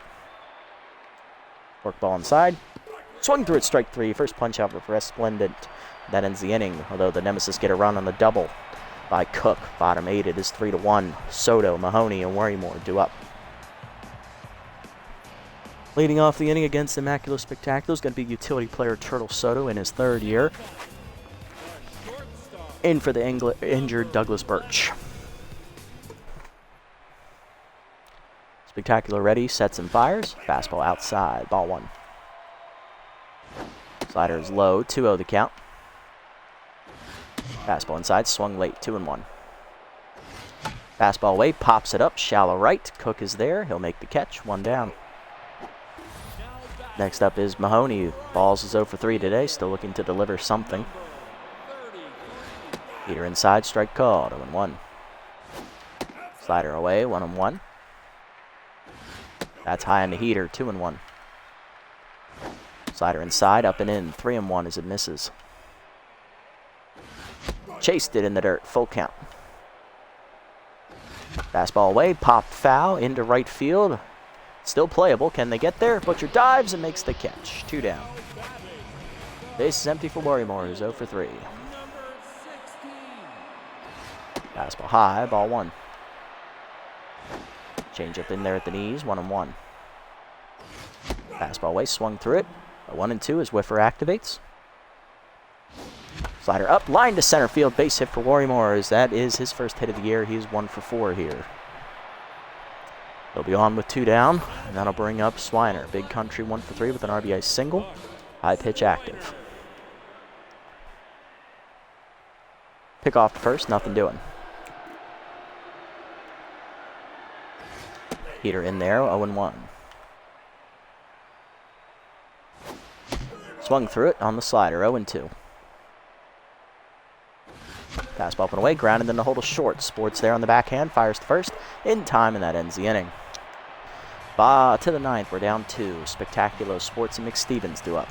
Forkball inside. Swung through it, strike 3. First punch out for Resplendent. That ends the inning, although the Nemesis get a run on the double by Cook. Bottom 8, it is 3-1. Soto, Mahoney, and Worrymore due up. Leading off the inning against Immaculate Spectacular is going to be utility player Turtle Soto in his 3rd year. In for the injured Douglas Birch. Spectacular ready, sets and fires. Fastball outside, ball 1. Slider is low, 2-0 the count. Fastball inside, swung late, 2-1. Fastball away, pops it up, shallow right. Cook is there, he'll make the catch, 1 down. Next up is Mahoney. Balls is 0 for 3 today, still looking to deliver something. Heater inside, strike called, 0-1. Slider away, 1-1. That's high on the heater, 2-1. Slider inside, up and in, 3-1 as it misses. Chased it in the dirt, full count. Fastball away, popped foul into right field. Still playable. Can they get there? Butcher dives and makes the catch. 2 down. Base is empty for Worrymore, who's 0 for 3. Fastball high, ball 1. Change up in there at the knees, 1-1. Fastball away, swung through it. A 1-2 as Whiffer activates. Slider up, line to center field, base hit for Worrymore, as that is his first hit of the year. He is 1 for 4 here. He'll be on with 2 down, and that'll bring up Swiner. Big Country 1 for 3 with an RBI single. High pitch active. Pick off to first, nothing doing. Heater in there, 0-1. Swung through it on the slider, 0-2. Fastball up and away, grounded in the hold of short. Sports there on the backhand, fires to first, in time, and that ends the inning. To the 9th, we're down 2. Spectaculo, Sports, and McStevens do up.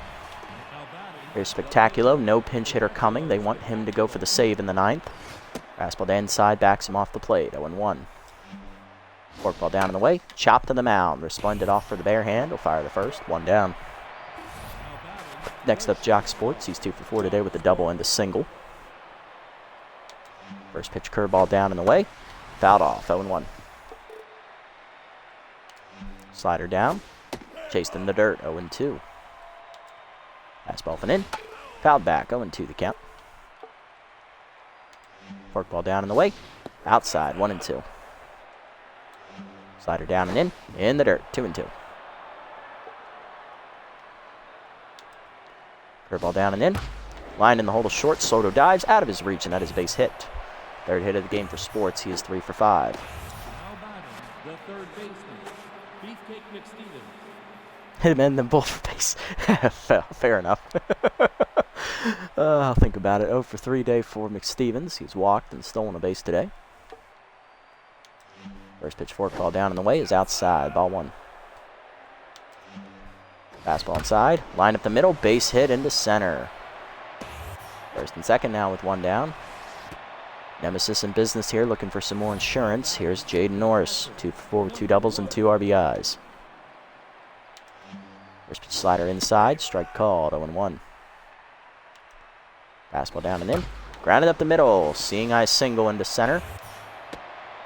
Here's Spectaculo, no pinch hitter coming. They want him to go for the save in the 9th. Fastball to inside, backs him off the plate, 0-1. Forkball down and away, chopped to the mound. Resplendent off for the bare hand, will fire the first, 1 down. Next up, Jock Sports. He's 2 for 4 today with a double and a single. First pitch curveball down and away, fouled off, 0-1. Slider down, chased in the dirt, 0-2. Fastball up and in, fouled back, 0-2 the count. Forkball down and away, outside, 1-2. Slider down and in the dirt, 2-2. Curveball down and in, line in the hold of short. Soto dives out of his reach, and that is base hit. 3rd hit of the game for Sports. He is 3 for 5. The 3rd baseman, Beefcake McStevens. Hit him in the both for base. Fair enough. I'll think about it. 0 for 3 day for McStevens. He's walked and stolen a base today. First pitch forkball down in the way is outside. Ball 1. Fastball inside. Line up the middle. Base hit into center. First and second now with 1 down. Nemesis in business here, looking for some more insurance. Here's Jaden Norris, 2 for 4 with 2 doubles and 2 RBIs. First pitch slider inside, strike called, 0-1. Fastball down and in, grounded up the middle, seeing eye single into center.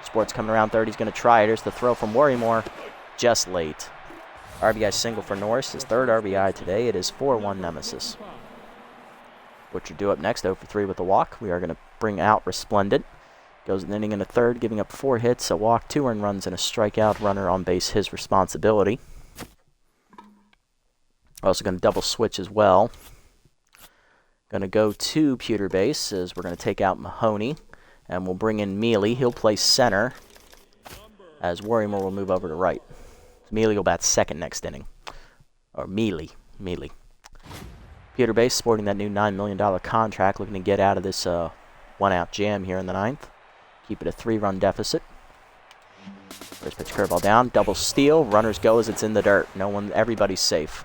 Sports coming around third, he's going to try it. Here's the throw from Worrymore, just late. RBI single for Norris, his 3rd RBI today. It is 4-1 Nemesis. Butcher due up next, 0 for 3 with a walk. We are going to bring out Resplendent. Goes an inning in the 3rd, giving up 4 hits, a walk, 2 earned runs, and a strikeout. Runner on base, his responsibility. Also going to double switch as well. Going to go to Pewter base as we're going to take out Mahoney. And we'll bring in Mealy. He'll play center as Worrymore will move over to right. Mealy will bat 2nd next inning. Or Mealy. Pewter base sporting that new $9 million contract, looking to get out of this 1-out jam here in the 9th. Keep it a 3-run deficit. First pitch curveball down, double steal. Runners go as it's in the dirt. Everybody's safe.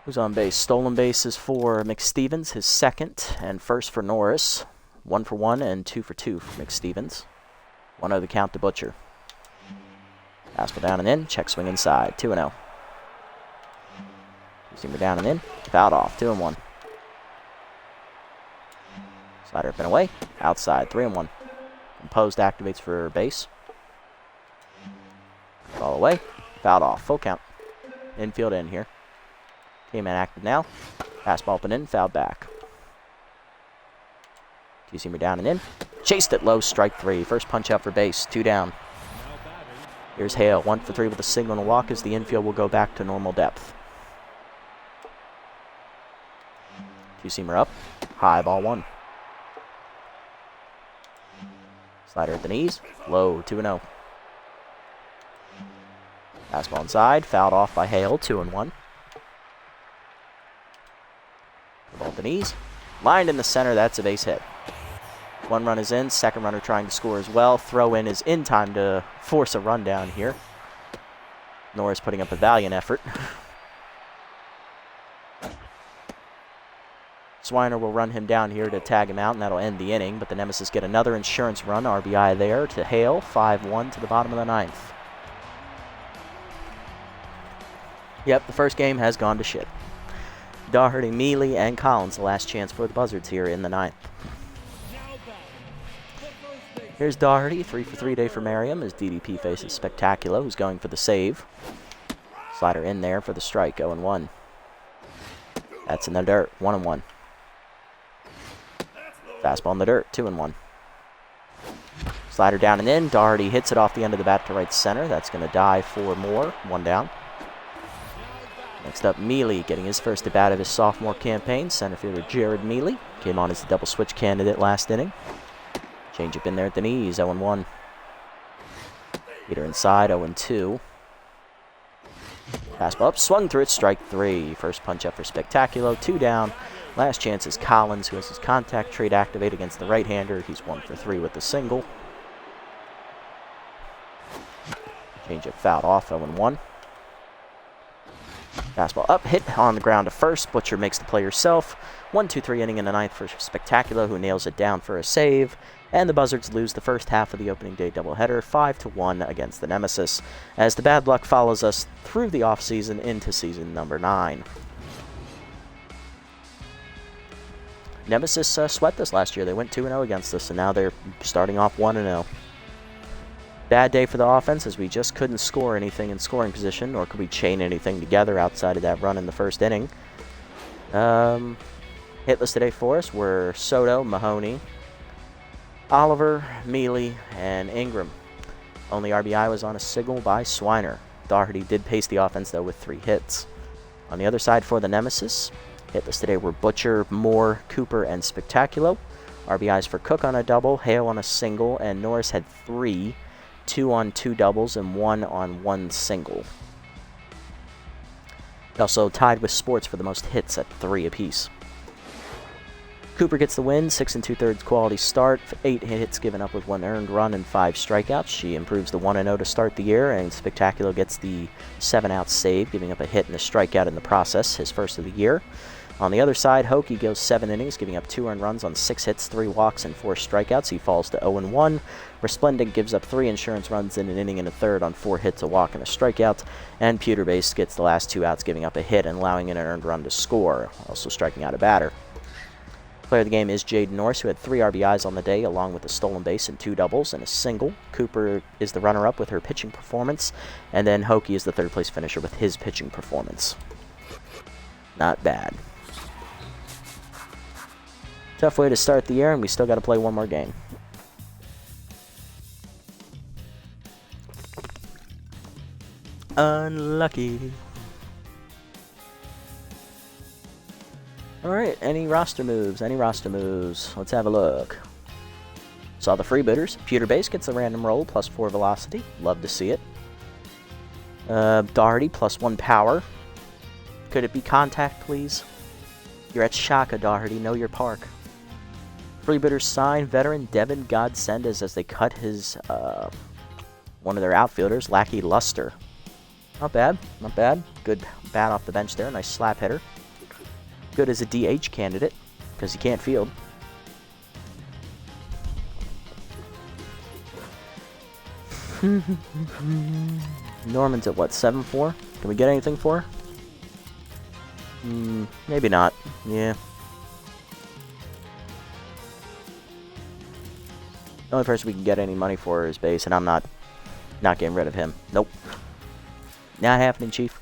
Who's on base? Stolen bases for McStevens, his 2nd, and 1st for Norris. 1 for 1 and 2 for 2 for McStevens. 1-0 the count to Butcher. Fastball down and in, check swing inside, 2-0. Seamer down and in, fouled off, 2-1. Slider up and away, outside, 3-1. Composed activates for base. Ball away, fouled off, full count. Infield in here. K-man active now. Fastball up and in, fouled back. Two-seamer down and in. Chased it low, strike 3. First punch out for base, 2 down. Here's Hale, 1 for 3 with a single and a walk as the infield will go back to normal depth. Two-seamer up. High, ball 1. Slider at the knees. Low, 2-0. Fastball inside. Fouled off by Hale, 2-1. Ball at the knees. Lined in the center. That's a base hit. 1 run is in. Second runner trying to score as well. Throw in is in time to force a run down here. Norris putting up a valiant effort. Swiner will run him down here to tag him out, and that'll end the inning. But the Nemesis get another insurance run. RBI there to Hale. 5-1 to the bottom of the 9th. Yep, the first game has gone to shit. Doherty, Mealy, and Collins, the last chance for the Buzzards here in the 9th. Here's Doherty, 3 for 3 day for Merriam as DDP faces Spectacular, who's going for the save. Slider in there for the strike, 0-1. That's in the dirt, 1-1. Fastball in the dirt, 2-1. Slider down and in. Doherty hits it off the end of the bat to right center. That's going to die for more, 1 down. Next up, Mealy getting his first at bat of his sophomore campaign. Center fielder Jared Mealy came on as the double switch candidate last inning. Change up in there at the knees, 0-1. Heater inside, 0-2. Fastball up, swung through it, strike 3. First punch up for Spectacular, 2 down. Last chance is Collins, who has his contact trait activate against the right-hander. He's 1 for 3 with the single. Change up fouled off, 0-1. Fastball up, hit on the ground to first. Butcher makes the play herself. 1-2-3 inning in the 9th for Spectacular, who nails it down for a save. And the Buzzards lose the first half of the opening day doubleheader, 5-1 against the Nemesis, as the bad luck follows us through the offseason into season number 9. Nemesis swept us last year. They went 2-0 against us, and now they're starting off 1-0. Bad day for the offense, as we just couldn't score anything in scoring position, nor could we chain anything together outside of that run in the first inning. Hitless today for us were Soto, Mahoney, Oliver, Mealy, and Ingram. Only RBI was on a single by Swiner. Doherty did pace the offense, though, with 3 hits. On the other side for the Nemesis, hitless today were Butcher, Moore, Cooper, and Spectacular. RBIs for Cook on a double, Hale on a single, and Norris had 3, 2 on 2 doubles, and 1 on 1 single. He also tied with Sports for the most hits at 3 apiece. Cooper gets the win, 6 2/3 quality start, 8 hits given up with 1 earned run and 5 strikeouts. She improves to 1-0 to start the year, and Spectacular gets the 7-out save, giving up a hit and a strikeout in the process, his first of the year. On the other side, Hokie goes 7 innings, giving up 2 earned runs on 6 hits, 3 walks, and 4 strikeouts. He falls to 0-1. Resplendent gives up 3 insurance runs in an inning and a third on 4 hits, a walk, and a strikeout. And Pewterbase gets the last 2 outs, giving up a hit and allowing in an earned run to score, also striking out a batter. Player of the game is Jaden Norris, who had 3 RBIs on the day, along with a stolen base and 2 doubles and a single. Cooper is the runner-up with her pitching performance, and then Hokie is the third-place finisher with his pitching performance. Not bad. Tough way to start the year, and we still got to play 1 more game. Unlucky. Alright, any roster moves? Let's have a look. Saw the freebooters. Pewterbase gets a random roll, plus 4 velocity. Love to see it. Doherty, plus 1 power. Could it be contact, please? You're at Shaka, Doherty. Know your park. Freebooters sign veteran Devin Godsend as they cut his, one of their outfielders, Lackey Luster. Not bad, not bad. Good bat off the bench there. Nice slap hitter. Good as a DH candidate, because he can't field. Norman's at what, 7-4? Can we get anything for her? Maybe not. Yeah. The only person we can get any money for is Base, and I'm not getting rid of him. Nope. Not happening, Chief.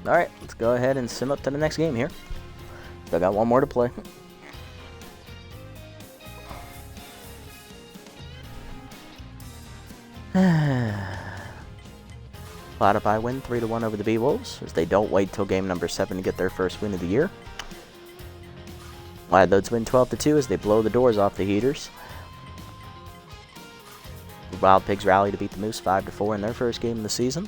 Alright, let's go ahead and sim up to the next game here. Still got one more to play. Platypi win 3-1 over the Bee-Wolves, as they don't wait till game number 7 to get their first win of the year. Wildloads win 12-2 as they blow the doors off the Heaters. The Wild Pigs rally to beat the Moose 5-4 in their first game of the season.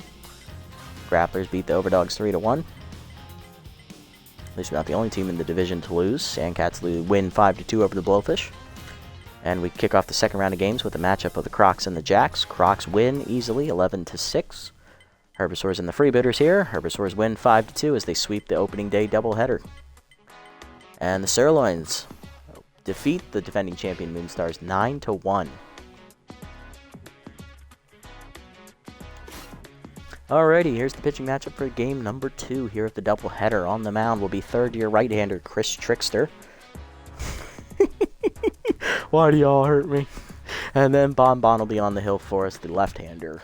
Grapplers beat the Overdogs 3-1. At least we're not the only team in the division to lose. Sandcats win 5-2 over the Blowfish. And we kick off the second round of games with a matchup of the Crocs and the Jacks. Crocs win easily 11-6. Herbisaurs and the Freebooters here. Herbisaurs win 5-2 as they sweep the opening day doubleheader. And the Sirloins defeat the defending champion Moonstars 9-1. Alrighty, here's the pitching matchup for game number 2 here at the doubleheader. On the mound will be third-year right-hander Chris Trickster. Why do y'all hurt me? And then Bon Bon will be on the hill for us, the left-hander.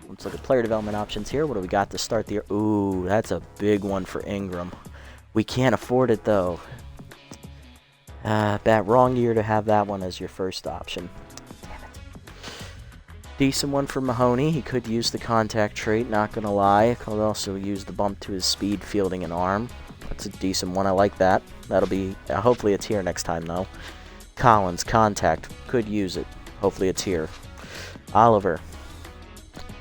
Let's look at player development options here. What do we got to start the year? Ooh, that's a big one for Ingram. We can't afford it, though. Bad wrong year to have that one as your first option. Damn it. Decent one for Mahoney. He could use the contact trait, not gonna lie. Could also use the bump to his speed, fielding, and arm. That's a decent one. I like that. That'll be hopefully a tier next time, though. Collins, contact. Could use it. Hopefully a tier. Oliver.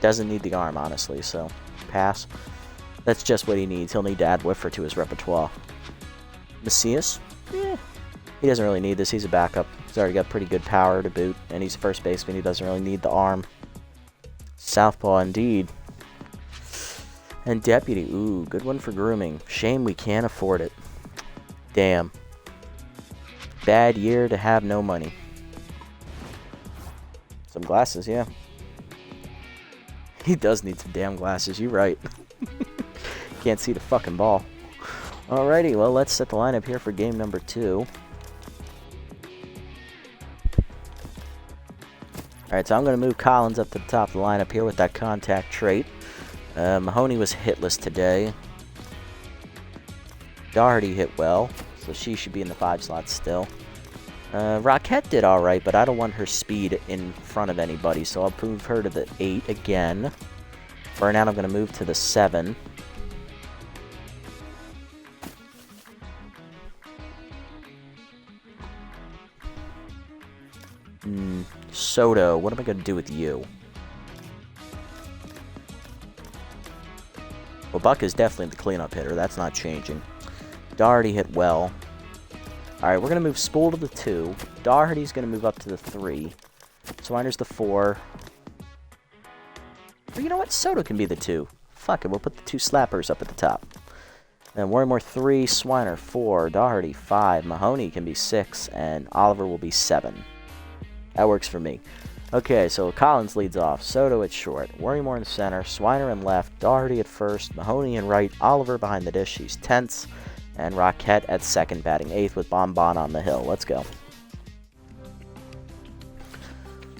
Doesn't need the arm, honestly, so pass. That's just what he needs. He'll need to add Whiffer to his repertoire. Macias? Yeah. He doesn't really need this. He's a backup. He's already got pretty good power to boot, and he's a first baseman. He doesn't really need the arm. Southpaw, indeed. And Deputy. Ooh, good one for grooming. Shame we can't afford it. Damn. Bad year to have no money. Some glasses, yeah. He does need some damn glasses, you're right. Can't see the fucking ball. Alrighty, well, let's set the lineup here for game number 2. Alright, so I'm going to move Collins up to the top of the lineup here with that contact trait. Mahoney was hitless today. Doherty hit well, so she should be in the 5 slot still. Rockette did alright, but I don't want her speed in front of anybody, so I'll move her to the 8 again. Burnout, I'm going to move to the 7. Soto, what am I going to do with you? Well, Buck is definitely the cleanup hitter. That's not changing. Doherty hit well. Alright, we're going to move Spool to the 2. Doherty's going to move up to the 3. Swiner's the 4. But you know what? Soto can be the 2. Fuck it, we'll put the 2 slappers up at the top. Then Wormore 3, Swiner 4, Doherty 5, Mahoney can be 6, and Oliver will be 7. That works for me. Okay, so Collins leads off. Soto at short. Worrymore in center. Swiner in left. Doherty at first. Mahoney in right. Oliver behind the dish. He's tense. And Rockette at second, batting 8th with Bon Bon on the hill. Let's go.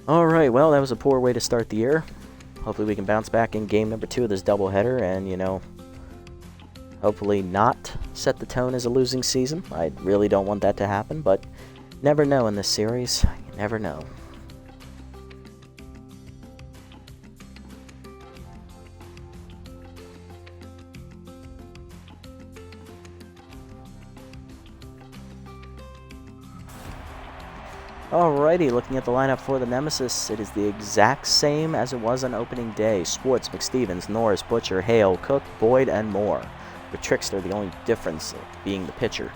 Alright, well, that was a poor way to start the year. Hopefully we can bounce back in game number 2 of this doubleheader and, you know, hopefully not set the tone as a losing season. I really don't want that to happen, but never know in this series. You never know. Alrighty, looking at the lineup for the Nemesis, it is the exact same as it was on opening day. Schwartz, McStevens, Norris, Butcher, Hale, Cook, Boyd, and more. With Trickster, the only difference being the pitcher.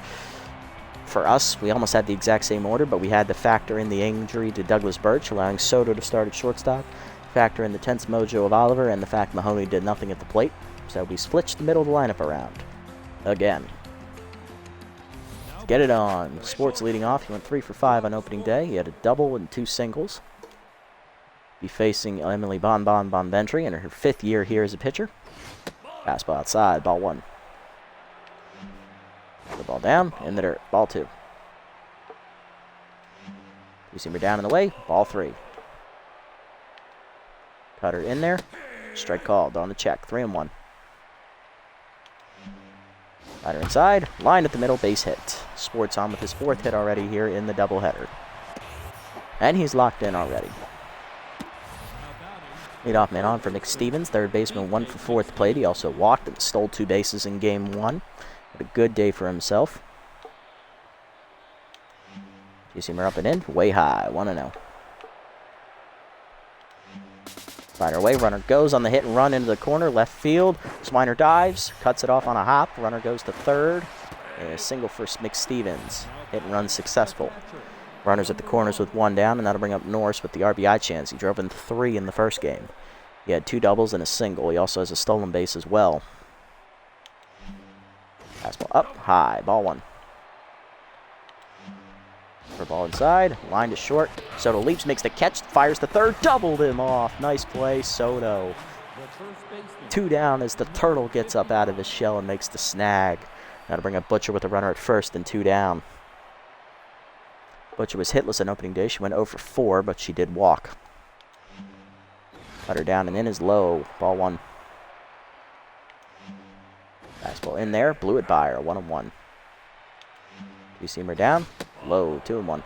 For us, we almost had the exact same order, but we had to factor in the injury to Douglas Birch, allowing Soto to start at shortstop, factor in the tense mojo of Oliver, and the fact Mahoney did nothing at the plate. So we switched the middle of the lineup around. Again. Get it on. Sports leading off. He went 3 for 5 on opening day. He had a double and 2 singles. Be facing Emily Bonventry in her 5th year here as a pitcher. Fastball outside. Ball 1. The ball down. In the dirt. Ball 2. Two-seamer down in the way. Ball 3. Cutter in there. Strike called on the check. 3-1. Rider inside. Line at the middle. Base hit. Sports on with his 4th hit already here in the doubleheader. And he's locked in already. Leadoff man on for Nick Stevens. Third baseman 1 for 4th plate. He also walked and stole 2 bases in game 1. Had a good day for himself. Two-seamer up and in. Way high. 1-0. Slider away. Runner goes on the hit and run into the corner. Left field. Swiner dives. Cuts it off on a hop. Runner goes to third. A single for Nick Stevens. Hit and run successful. Runners at the corners with 1 down, and that'll bring up Norris with the RBI chance. He drove in 3 in the first game. He had 2 doubles and a single. He also has a stolen base as well. Fastball up, high, ball 1. For ball inside, line to short. Soto leaps, makes the catch, fires to third, doubled him off. Nice play, Soto. 2 down as the turtle gets up out of his shell and makes the snag. That'll bring up Butcher with a runner at first and 2 down. Butcher was hitless on opening day. She went 0 for 4, but she did walk. Cutter down and in is low. Ball 1. Fastball in there. Blew it by her. 1-1. Two-seamer down. Low. 2-1.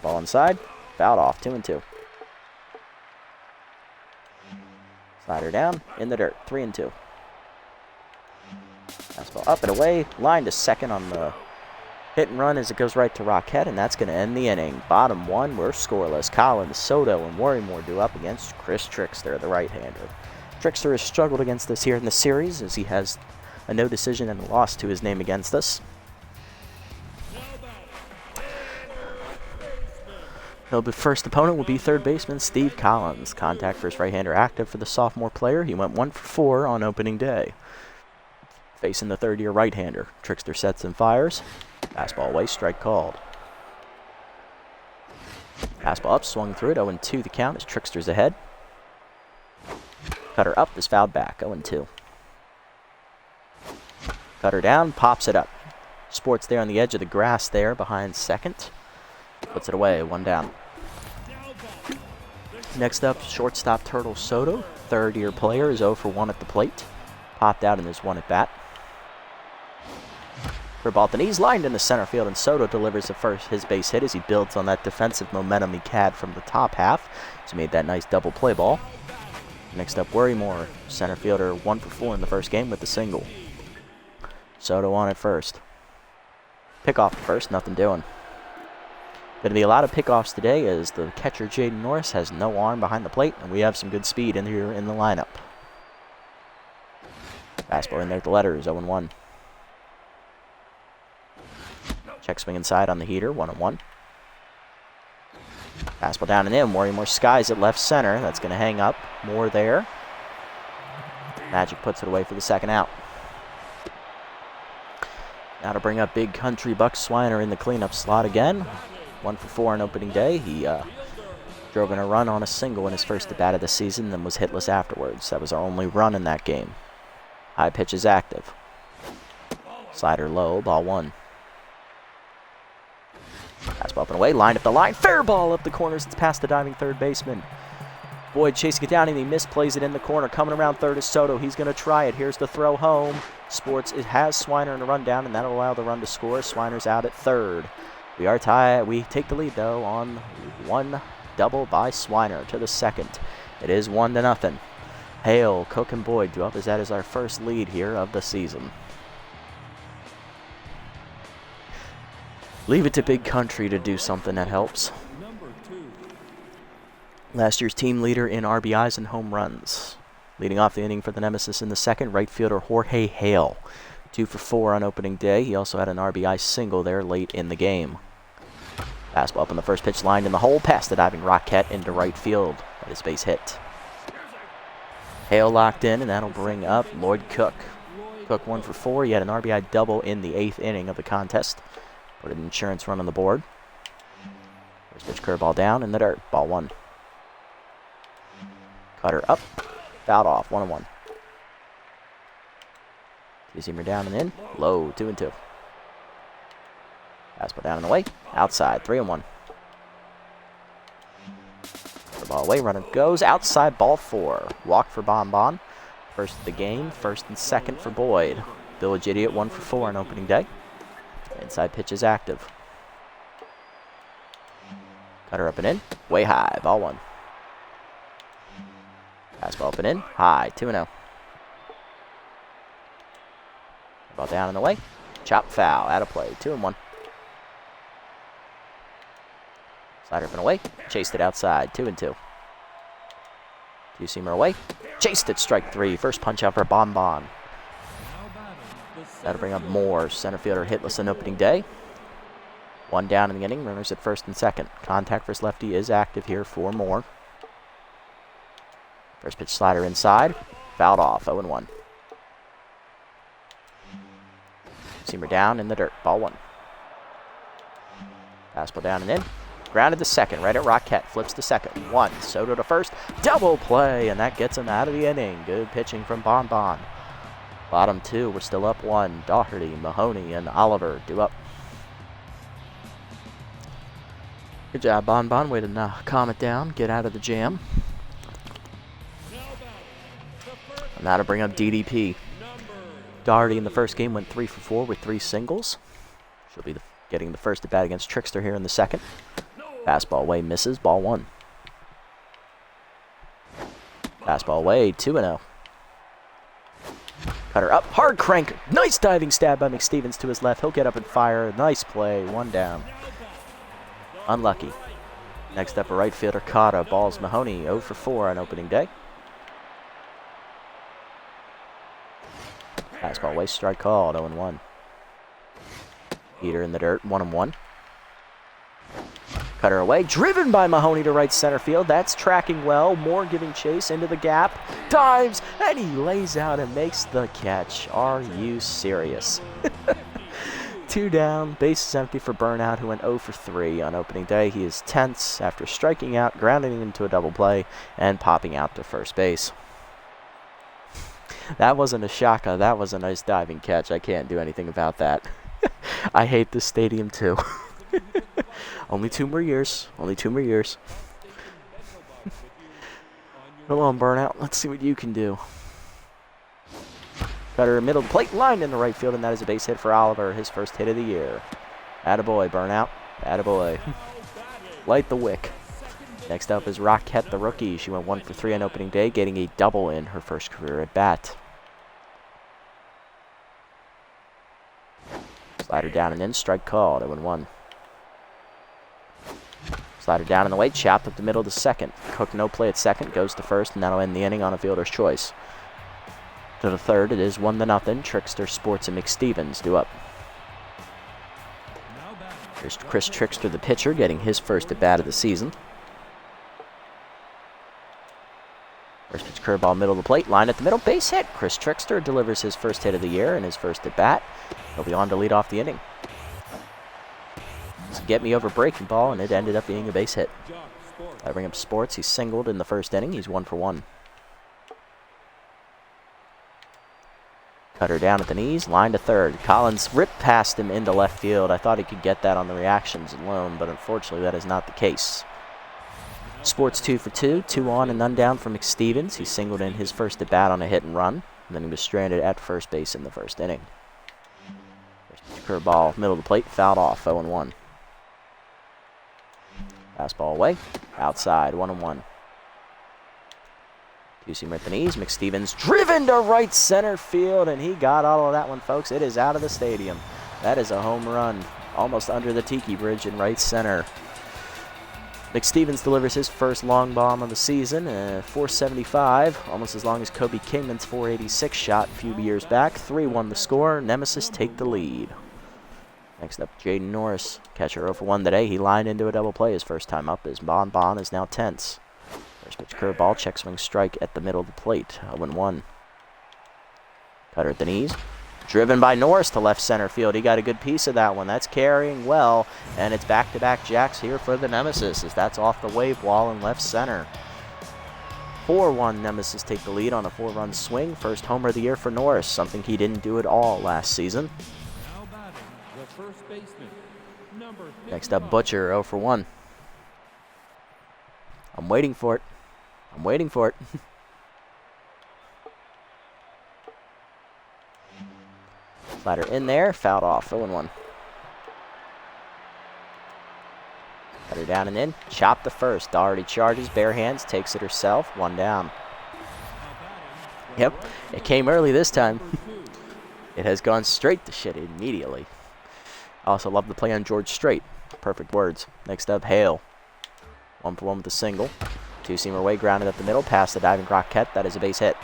Ball inside. Fouled off. 2-2. Slider down. In the dirt. 3-2. Fastball up and away. Line to second on the hit and run as it goes right to Rockhead, and that's going to end the inning. Bottom 1, we're scoreless. Collins, Soto, and Worrymore do up against Chris Trickster, the right-hander. Trickster has struggled against us here in the series as he has a no decision and a loss to his name against us. The first opponent will be third baseman Steve Collins. Contact for his right-hander active for the sophomore player. He went 1 for 4 on opening day. Facing the third-year right-hander. Trickster sets and fires. Fastball away, strike called. Fastball up, swung through it, 0-2 the count as Trickster's ahead. Cutter up is fouled back, 0-2. Cutter down, pops it up. Sports there on the edge of the grass there behind second. Puts it away, 1 down. Next up, shortstop Turtle Soto. Third-year player is 0 for 1 at the plate. Popped out in his 1 at bat. For ball at the knees, lined in the center field, and Soto delivers his base hit as he builds on that defensive momentum he had from the top half. He's made that nice double play ball. Next up, Worrymore, center fielder, 1 for 4 in the first game with a single. Soto on at first. Pickoff at first, nothing doing. Going to be a lot of pickoffs today as the catcher Jaden Norris has no arm behind the plate, and we have some good speed in here in the lineup. Fastball in there at the letters, 0-1. Check swing inside on the heater, 1-1. Fastball down and in. Worrymore skies at left center. That's going to hang up. More there. Magic puts it away for the second out. Now to bring up Big Country Buck Swiner in the cleanup slot again. 1 for 4 on opening day. He drove in a run on a single in his first at-bat of the season, then was hitless afterwards. That was our only run in that game. High pitch is active. Slider low, ball 1. Fastball up and away, lined up the line, fair ball up the corners, it's past the diving third baseman. Boyd chasing it down and he misplays it in the corner. Coming around third is Soto, he's going to try it. Here's the throw home. Sports, it has Swiner in a run down, and that'll allow the run to score. Swiner's out at third. We are tied. We take the lead, though, on 1 double by Swiner to the second. It is 1-0. Hale, Cook, and Boyd do up as that is our first lead here of the season. Leave it to Big Country to do something that helps. Last year's team leader in RBIs and home runs. Leading off the inning for the Nemesis in the second, right fielder Jorge Hale. 2 for 4 on opening day. He also had an RBI single there late in the game. Fastball up on the first pitch, lined in the hole, past the diving Rockette into right field. That is base hit. Hale locked in, and that'll bring up Lloyd Cook. Cook 1 for 4. He had an RBI double in the 8th inning of the contest. Put an insurance run on the board. First pitch curveball down in the dirt. Ball 1. Cutter up. Fouled off. 1-1. Two-seamer down and in. Low. 2-2. Fastball down and away. Outside. 3-1. Curveball away, runner goes outside, ball 4. Walk for Bon. First of the game, first and second for Boyd. Village Idiot 1 for 4 on opening day. Inside pitch is active. Cutter up and in, way high, ball 1. Fastball up and in, high, 2-0. Ball down and away, chop foul, out of play, 2-1. Slider up and away, chased it outside, 2-2. Two-seamer away, chased it, strike 3. First punch out for Bon. That'll bring up Moore, center fielder hitless on opening day. 1 down in the inning, runners at first and second. Contact versus lefty is active here for Moore. First pitch slider inside, fouled off, 0-1. Seamer down in the dirt, ball 1. Fastball down and in. Grounded to second, right at Rockette, flips to second. 1, Soto to first, double play, and that gets him out of the inning. Good pitching from Bon. Bottom 2, we're still up 1. Doherty, Mahoney, and Oliver due up. Good job, Bon. Way to calm it down, get out of the jam. And that'll bring up DDP. Doherty in the first game went 3 for 4 with 3 singles. She'll be getting the first at bat against Trickster here in the second. Fastball away, misses, ball 1. Fastball away, 2-0. Cutter up, hard crank, nice diving stab by McStevens to his left. He'll get up and fire, nice play, 1 down. Unlucky. Next up, a right fielder, Cotta. Balls Mahoney, 0 for 4 on opening day. Fastball away, strike called, 0-1. Heater in the dirt, 1-1. Cutter away, driven by Mahoney to right center field. That's tracking well. Moore giving chase into the gap. Dives, and he lays out and makes the catch. Are you serious? 2 down, base is empty for Burnout, who went 0 for 3 on opening day. He is tense after striking out, grounding into a double play, and popping out to first base. That wasn't a shaka, that was a nice diving catch. I can't do anything about that. I hate this stadium too. Only 2 more years. Only 2 more years. Come on, Burnout. Let's see what you can do. Cutter middle of the plate, line in the right field, and that is a base hit for Oliver, his first hit of the year. Attaboy, Burnout. Attaboy. Light the wick. Next up is Rockette, the rookie. She went 1 for 3 on opening day, getting a double in her first career at bat. Slider down and in, strike called, 0-1. Slider down in the way, chopped up the middle to second. Cook no play at second, goes to first, and that'll end the inning on a fielder's choice. To the third, it is 1-0. Trickster, Sports, and McStevens due up. Here's Chris Trickster, the pitcher, getting his first at bat of the season. First pitch curveball, middle of the plate, line at the middle, base hit. Chris Trickster delivers his first hit of the year and his first at bat. He'll be on to lead off the inning. So get me over breaking ball, and it ended up being a base hit. I bring up Sports. He singled in the first inning. He's 1 for 1. Cutter down at the knees, line to third. Collins ripped past him into left field. I thought he could get that on the reactions alone, but unfortunately that is not the case. Sports 2 for 2, 2 on and none down from McStevens. He singled in his first at bat on a hit and run, and then he was stranded at first base in the first inning. First curveball, middle of the plate, fouled off, 0-1. Fastball away, outside, 1-1. Two-seamer at the knees, McStevens driven to right center field, and he got all of that one, folks. It is out of the stadium. That is a home run, almost under the Tiki Bridge in right center. McStevens delivers his first long bomb of the season, 475, almost as long as Kobe Kingman's 486 shot a few years back. 3-1 the score. Nemesis take the lead. Next up, Jaden Norris, catcher 0 for 1 today. He lined into a double play his first time up as Bon is now tense. First pitch curveball, check swing strike at the middle of the plate, 0-1. Cutter at the knees. Driven by Norris to left center field. He got a good piece of that one. That's carrying well, and it's back-to-back jacks here for the Nemesis as that's off the wave wall in left center. 4-1 Nemesis take the lead on a 4-run swing. First homer of the year for Norris, something he didn't do at all last season. Now batting, the first baseman, number 55. Next up, Butcher, 0 for 1. I'm waiting for it. I'm waiting for it. Slider in there, fouled off, 0-1. Slider down and in, chop the first. Doherty charges, bare hands, takes it herself, 1 down. Yep, it came early this time. It has gone straight to shit immediately. I also love the play on George Strait. Perfect words. Next up, Hale. 1-for-1 with a single. Two-seamer away, grounded up the middle, past the diving Rockette. That is a base hit.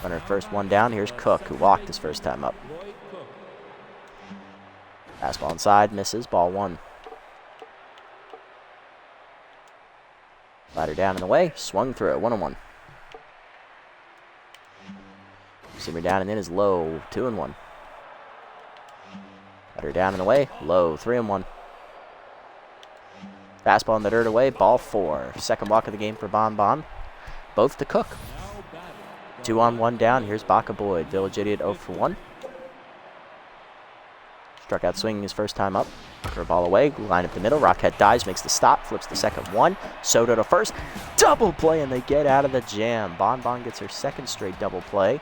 Runner first, 1 down. Here's Cook, who walked his first time up. Fastball inside, misses, ball 1. Slider down and away, swung through it, 1-1. Seamer down and in is low, 2-1. Slider down and away, low, 3-1. Fastball in the dirt away, ball 4. Second walk of the game for Bon Bon. Both to Cook. 2 on, 1 down. Here's Baca Boyd. Village Idiot 0-for-1. Struck out swinging his first time up. Curveball away. Line up the middle. Rockette dives. Makes the stop. Flips the second 1. Soto to first. Double play, and they get out of the jam. Bon Bon gets her second straight double play,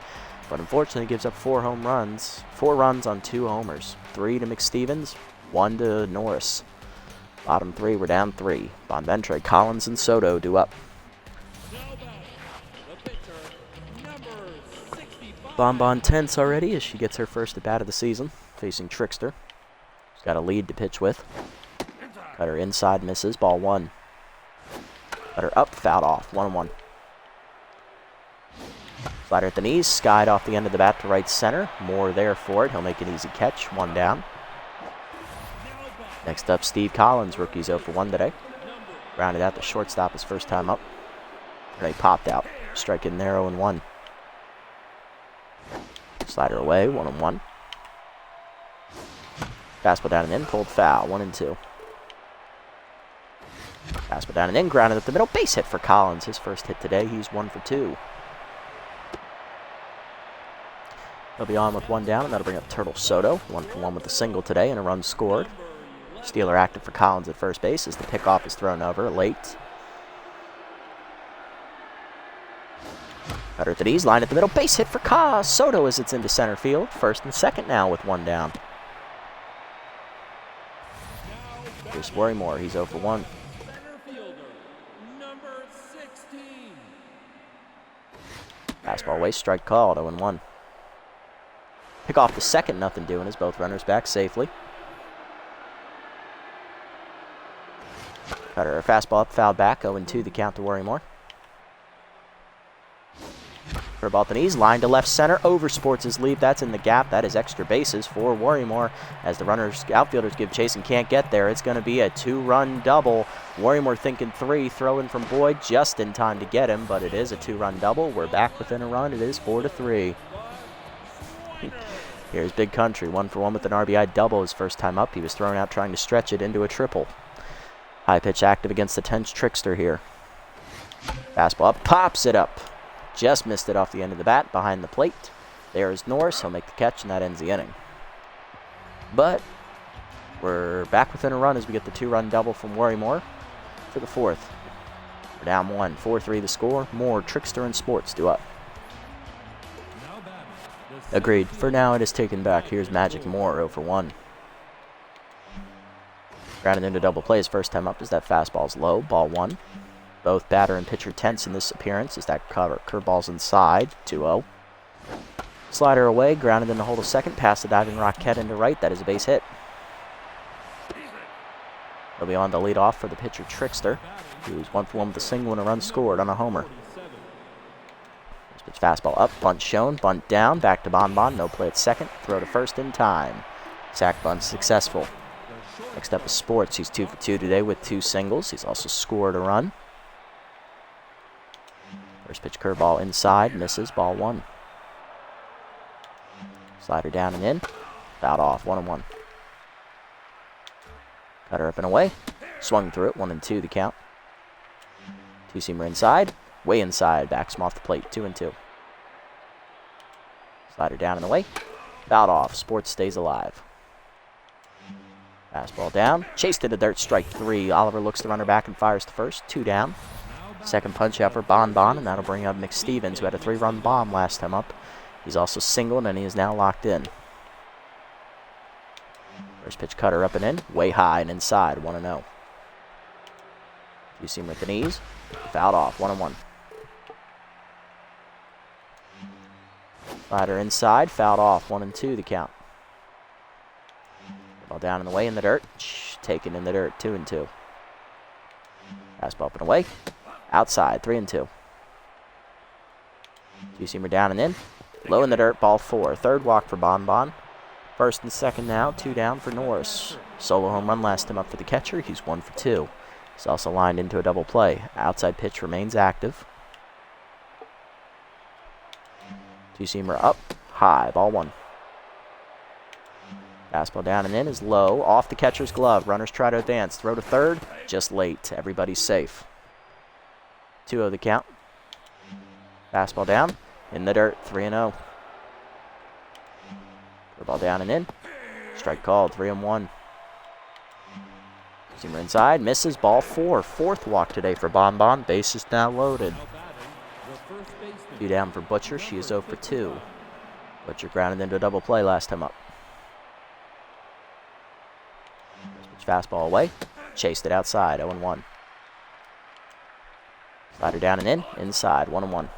but unfortunately gives up 4 home runs. 4 runs on 2 homers. 3 to McStevens. 1 to Norris. Bottom 3. We're down 3. Bonventre, Collins, and Soto do up. Bon Bon tense already as she gets her first at bat of the season, facing Trickster. She's got a lead to pitch with. Cutter inside, misses, ball 1. Cutter up, fouled off, 1-1. Slider at the knees, skied off the end of the bat to right center. Moore there for it. He'll make an easy catch, 1 down. Next up, Steve Collins, rookie's 0-for-1 today. Grounded out the shortstop his first time up. And they popped out. Strike in there, 0-1. Slider away, 1-1. Fastball down and in, pulled foul, 1-2. Fastball down and in, grounded up the middle, base hit for Collins. His first hit today, he's 1-for-2. He'll be on with 1 down, and that'll bring up Turtle Soto, 1-for-1 with a single today and a run scored. Steeler active for Collins at first base as the pickoff is thrown over late. Cutter at the knees, line at the middle, base hit for Soto as it's into center field. First and second now with 1 down. Here's Worrymore, he's 0-for-1. Fastball away, strike called, 0-1. Pick off the second, nothing doing as both runners back safely. Cutter, fastball up, foul back, 0-2 the count to Worrymore. Curveball at the knees, line to left center, over sports his lead. That's in the gap. That is extra bases for Worrymore as the outfielders give chase and can't get there. It's going to be a 2-run double. Worrymore thinking 3, throwing from Boyd just in time to get him, but it is a 2-run double. We're back within a run. It is 4-3. Here's Big Country, 1-for-1 with an RBI double his first time up. He was thrown out trying to stretch it into a triple. High pitch active against the tense Trickster here. Fastball up, pops it up. Just missed it off the end of the bat, behind the plate. There is Norris. He'll make the catch, and that ends the inning. But we're back within a run as we get the 2-run double from Worrymore for the 4th. We're down 1, 4-3 the score. More Trickster and Sports do up. Agreed. For now, it is taken back. Here's Magic Moore, 0-for-1. Grounded into double play his first time up as that fastball's low, ball 1. Both batter and pitcher tense in this appearance as that curveball's inside, 2-0. Slider away, grounded in the hole to second, past the diving Rockette into right. That is a base hit. He'll be on to lead off for the pitcher Trickster, who's 1-for-1 with a single and a run scored on a homer. First pitch fastball up, bunt shown, bunt down, back to Bon Bon, no play at second, throw to first in time. Sack bunt successful. Next up is Sports. He's 2-for-2 today with 2 singles. He's also scored a run. First pitch curveball inside, misses, ball 1. Slider down and in, fouled off, 1-1. Cutter up and away, swung through it, 1-2 the count. Two-seamer inside, way inside, backs him off the plate, 2-2. Slider down and away, fouled off, Sports stays alive. Fastball down. Chased into dirt, strike 3. Oliver looks the runner back and fires the first. 2 down. Second punch out for Bon, and that'll bring up Nick Stevens, who had a 3-run bomb last time up. He's also singled, and he is now locked in. First pitch cutter up and in. Way high and inside, 1-0. You see him with the knees. Fouled off, 1-1. Slider inside, fouled off, 1-2 the count. Ball down in the way in the dirt. Taken in the dirt, 2-2. Fastball up and away. Outside, 3-2. Two-seamer down and in. Low in the dirt, ball 4. Third walk for Bon. First and second now, 2 down for Norris. Solo home run last time up for the catcher. He's 1 for 2. He's also lined into a double play. Outside pitch remains active. Two-seamer up, high, ball 1. Fastball down and in is low, off the catcher's glove. Runners try to advance. Throw to third, just late. Everybody's safe. 2-0 the count. Fastball down, in the dirt, 3-0. Ball down and in. Strike called, 3-1. Seamer inside, misses, ball 4. Fourth walk today for Bon. Base is now loaded. 2 down for Butcher. She is 0 for 2. Butcher grounded into a double play last time up. Fastball away. Chased it outside, 0-1. Slider down and in. Inside, 1-1.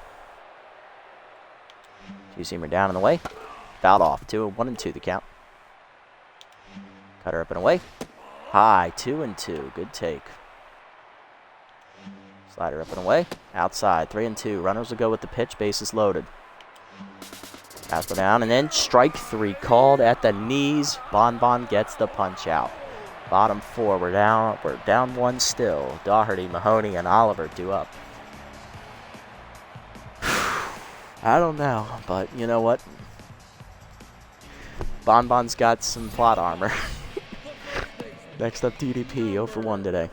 Two-seamer down and away. Fouled off, 1-2 the count. Cutter up and away. High, 2-2. Good take. Slider up and away. Outside, 3-2. Runners will go with the pitch. Bases loaded. Fastball down and then strike 3 called at the knees. Bon gets the punch out. Bottom 4. We're down 1 still. Dougherty, Mahoney, and Oliver 2 up. I don't know, but you know what? Bon's got some plot armor. Next up, DDP, 0 for 1 today.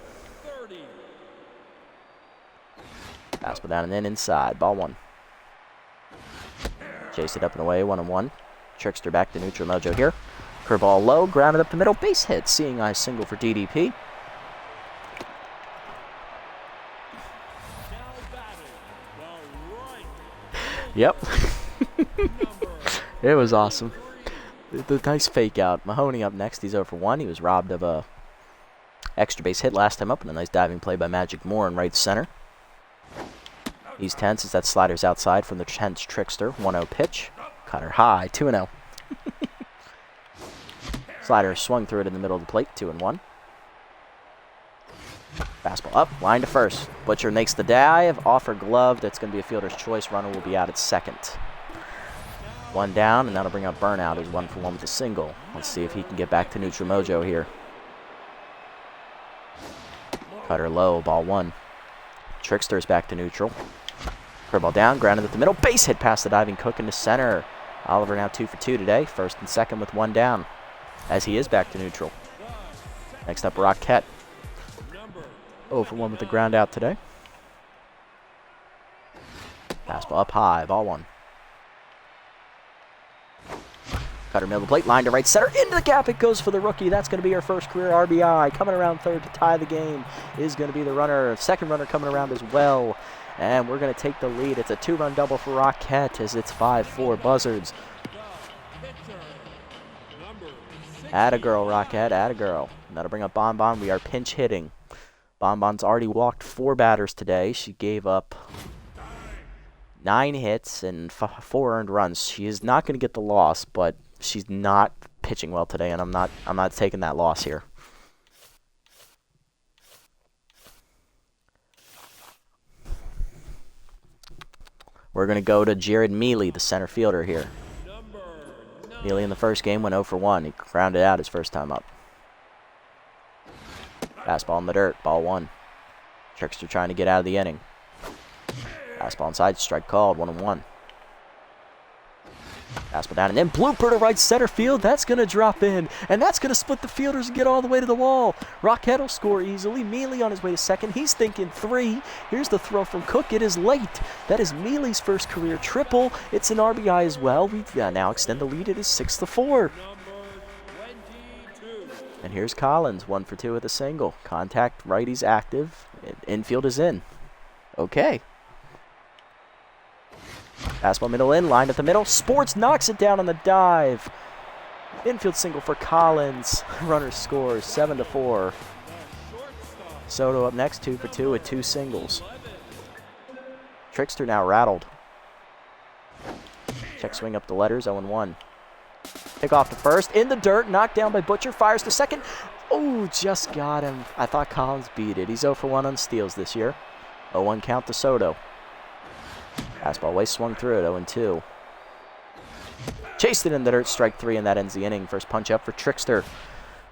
Fastball down and in inside, ball 1. Chase it up and away, 1-1. Trickster back to neutral mojo here. Curveball low, grounded up the middle, base hit. Seeing eye single for DDP. Yep. It was awesome. The nice fake out. Mahoney up next. He's 0 for 1. He was robbed of a extra base hit last time up, and a nice diving play by Magic Moore in right center. He's tense as that slider's outside from the tense Trickster. 1-0 pitch. Cutter high. 2-0. Slider swung through it in the middle of the plate. 2-1. Fastball up. Line to first. Butcher makes the dive. Offer glove. That's going to be a fielder's choice. Runner will be out at second. 1 down, and that'll bring up Burnout, who's 1 for 1 with a single. Let's see if he can get back to neutral mojo here. Cutter low, ball 1. Trickster's back to neutral. Curveball down, grounded at the middle. Base hit past the diving Cook into center. Oliver now 2 for 2 today. First and second with 1 down, as he is back to neutral. Next up, Rockette. 0 for 1 with the ground out today. Fastball up high, ball 1. Cutter middle of the plate, line to right center, into the gap it goes for the rookie. That's going to be her first career RBI. Coming around third to tie the game is going to be the runner. Second runner coming around as well. And we're going to take the lead. It's a 2-run double for Rockette as it's 5-4 Buzzards. Atta girl, Rockette, atta girl. That'll bring up Bon. We are pinch hitting. Bon's already walked 4 batters today. She gave up 9 hits and 4 earned runs. She is not going to get the loss, but she's not pitching well today, and I'm not taking that loss here. We're going to go to Jared Mealy, the center fielder here. Mealy in the first game went 0 for 1. He grounded out his first time up. Fastball in the dirt, ball 1. Trickster trying to get out of the inning. Fastball inside, strike called, 1-1. Fastball down and then blooper to right center field. That's going to drop in, and that's going to split the fielders and get all the way to the wall. Rockette will score easily. Mealy on his way to second. He's thinking 3. Here's the throw from Cook. It is late. That is Mealy's first career triple. It's an RBI as well. We now extend the lead. It is 6-4. And here's Collins, 1 for 2 with a single. Contact, righty's active. Infield is in. Okay. Fastball middle in, lined at the middle. Sports knocks it down on the dive. Infield single for Collins. Runner scores 7-4. Soto up next, 2 for 2 with 2 singles. Trickster now rattled. Check swing up the letters, 0-1. Pick off to first, in the dirt, knocked down by Butcher, fires to second. Oh, just got him. I thought Collins beat it. He's 0 for 1 on steals this year. 0-1 count to Soto. Fastball way swung through it, 0-2. Chased it in the dirt, strike 3, and that ends the inning. First punch up for Trickster.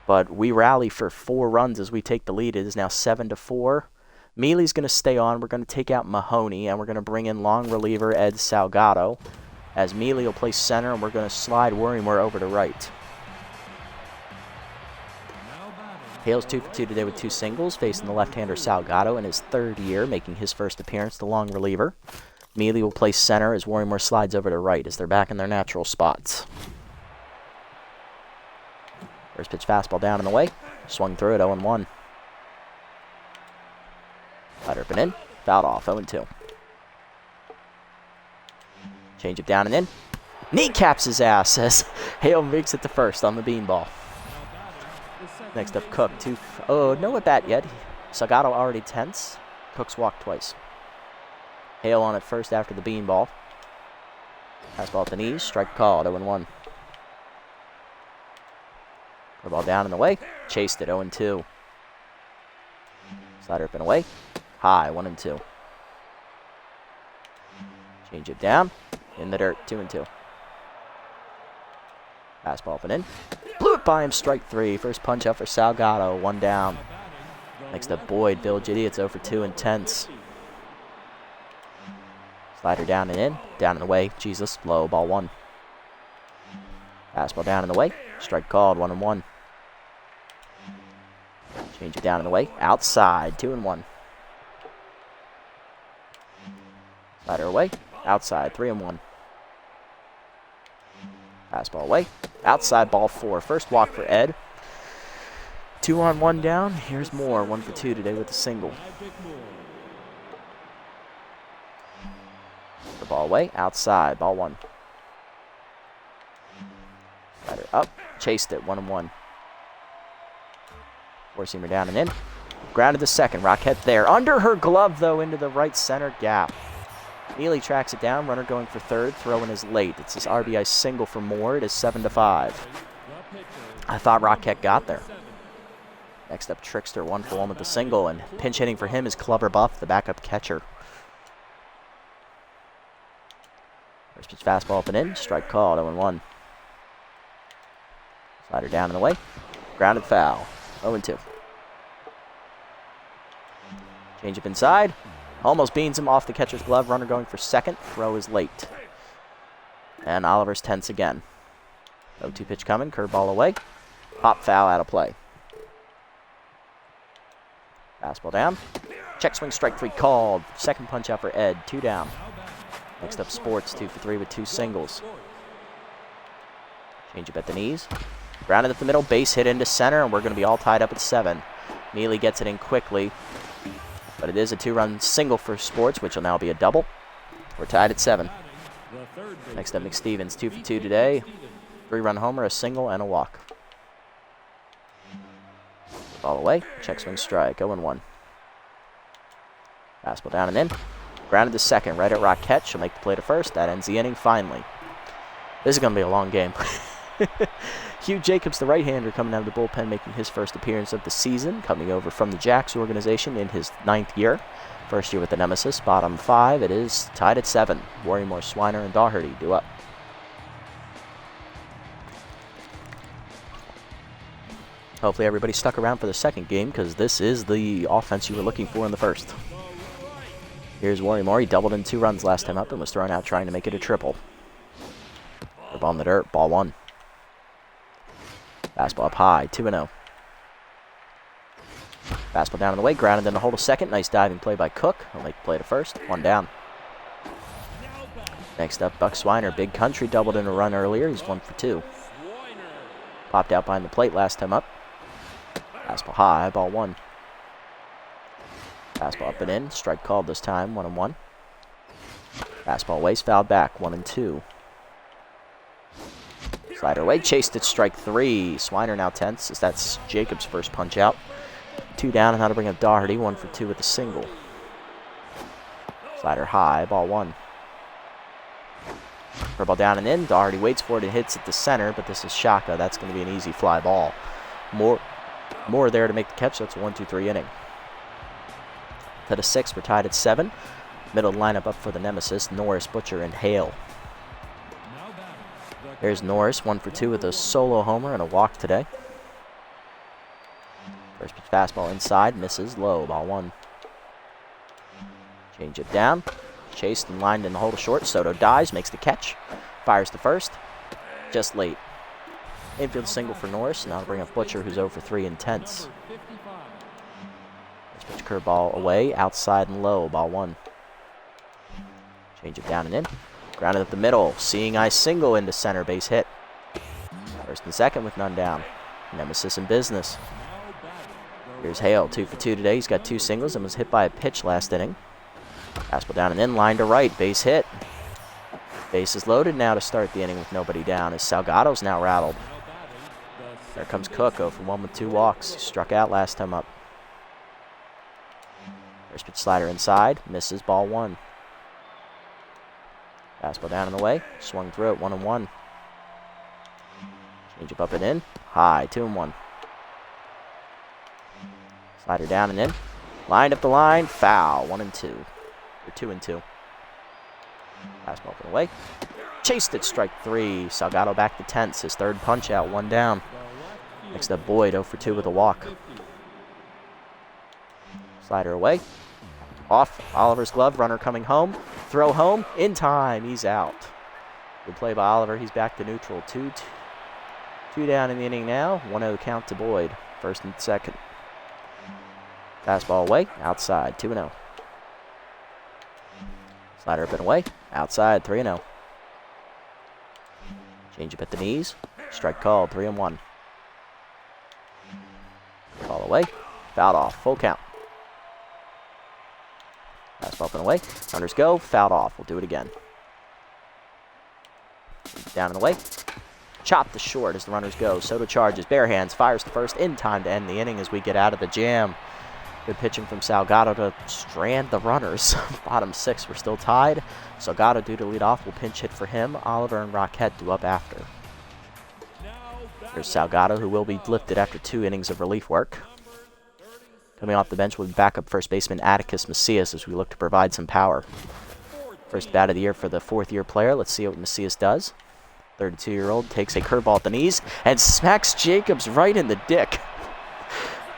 But we rally for 4 runs as we take the lead. It is now 7-4. Mealy's going to stay on. We're going to take out Mahoney, and we're going to bring in long reliever Ed Salgado. As Mealy will play center, and we're going to slide Worrymore over to right. Hale's 2 for 2 today with 2 singles, facing the left-hander Salgado in his 3rd year, making his first appearance, the long reliever. Mealy will play center as Worrymore slides over to right as they're back in their natural spots. First pitch fastball down and away. Swung through it, 0-1. Slider up and in. Fouled off, 0-2. Change it down and in. Kneecaps his ass as Hale makes it to first on the beanball. Next up, Cook. No at bat yet. Salgado already tense. Cook's walked twice. Hale on at first after the beanball. Fastball at the knees. Strike called, 0-1. Ball down and away. Chased it, 0-2. Slider up and away. High, 1-2. Change it down. In the dirt, 2-2. Fastball up and in. Blew it by him, strike 3. First punch up for Salgado, 1 down. Next up, Boyd. Village Idiots 0 for 2 and tense. Slider down and in. Down and away. Jesus, low, ball 1. Fastball down and away. Strike called, 1-1. Change it down and away. Outside, 2-1. Slider away. Outside, 3-1. Fastball away. Outside, ball 4. First walk for Ed. 2 on, 1 down. Here's Moore, 1 for 2 today with a single. The ball away. Outside, ball 1. Slider up. Chased it, 1-1. Four-seamer down and in. Grounded to second. Rockette there. Under her glove, though, into the right center gap. Mealy tracks it down. Runner going for third. Throw-in is late. It's his RBI single for Moore. It is 7-5. I thought Rockette got there. Next up, Trickster, 1 for 1 with the single. And pinch hitting for him is Clover Buff, the backup catcher. First pitch fastball up and in. Strike called, 0-1. Slider down and away. Grounded foul. 0-2. Change up inside. Almost beans him off the catcher's glove. Runner going for second. Throw is late. And Oliver's tense again. 0-2 pitch coming. Curveball away. Pop foul out of play. Fastball down. Check swing strike 3 called. Second punch out for Ed. 2 down. Next up, Sports. 2 for 3 with 2 singles. Change up at the knees. Grounded at the middle, base hit into center, and we're going to be all tied up at 7. Mealy gets it in quickly, but it is a 2-run single for Sports, which will now be a double. We're tied at 7. Next up, McStevens, 2 for 2 today. 3-run homer, a single, and a walk. Ball away, check swing strike, 0-1. Fastball down and in. Grounded to second, right at Rockette. She'll make the play to first. That ends the inning finally. This is going to be a long game. Hugh Jacobs, the right-hander, coming out of the bullpen, making his first appearance of the season, coming over from the Jacks organization in his 9th year. First year with the Nemesis, bottom 5. It is tied at 7. Worrymore, Swiner, and Dougherty due up. Hopefully everybody stuck around for the second game, because this is the offense you were looking for in the first. Here's Worrymore. He doubled in 2 runs last time up and was thrown out trying to make it a triple. The ball in the dirt, ball 1. Fastball up high, 2-0. Fastball down in the way, grounded in the hold a second. Nice diving play by Cook. He'll make the play to first, 1 down. Next up, Buck Swiner. Big Country doubled in a run earlier. He's 1 for 2. Popped out behind the plate last time up. Fastball high, ball 1. Fastball up and in. Strike called this time, 1-1. Fastball waist, fouled back, 1-2. Slider away, chased it, strike 3. Swiner now tense as that's Jacobs' first punch out. 2 down, and now to bring up Doherty, 1 for 2 with a single. Slider high, ball 1. Curveball down and in. Doherty waits for it and hits it to center, but this is Shaka. That's going to be an easy fly ball. More there to make the catch, so it's a 1-2-3 inning. To the 6th, we're tied at 7. Middle lineup up for the Nemesis, Norris, Butcher, and Hale. There's Norris, 1 for 2 with a solo homer and a walk today. First pitch fastball inside, misses, low, ball 1. Change it down, chased and lined in the hole to short. Soto dives, makes the catch, fires to first, just late. Infield single for Norris, now to bring up Butcher, who's 0 for 3 and tense. First pitch curveball away, outside and low, ball 1. Change it down and in. Grounded up the middle. Seeing eye single into center, base hit. First and second with none down. Nemesis in business. Here's Hale, 2 for 2 today. He's got 2 singles and was hit by a pitch last inning. Fastball down and in, line to right, base hit. Base is loaded now to start the inning with nobody down as Salgado's now rattled. There comes Cook, 0 for 1 with 2 walks. Struck out last time up. First pitch slider inside, misses, ball 1. Fastball down and away, swung through it, 1-1. Change up and in, high, 2-1. Slider down and in, lined up the line, foul, 1-2. Or 2-2. Fastball up and away, chased it, strike 3. Salgado back to tense, his third punch out, 1 down. Next up Boyd, 0 for 2 with a walk. Slider away. Off Oliver's glove, runner coming home. Throw home, in time, he's out. Good play by Oliver, he's back to neutral. 2 down in the inning now, 1-0 count to Boyd. First and second. Fastball away, outside, 2-0. Slider up and away, outside, 3-0. Change up at the knees, strike called, 3-1. Ball away, fouled off, full count. Fastball up and away. Runners go. Fouled off. We'll do it again. Down and away. Chopped to short as the runners go. Soto charges. Bare hands. Fires the first in time to end the inning as we get out of the jam. Good pitching from Salgado to strand the runners. Bottom 6, we're still tied. Salgado due to lead off will pinch hit for him. Oliver and Roquette do up after. There's Salgado, who will be lifted after 2 innings of relief work. Coming off the bench with backup first baseman Atticus Macias as we look to provide some power. First bat of the year for the 4th-year player. Let's see what Macias does. 32-year-old takes a curveball at the knees and smacks Jacobs right in the dick.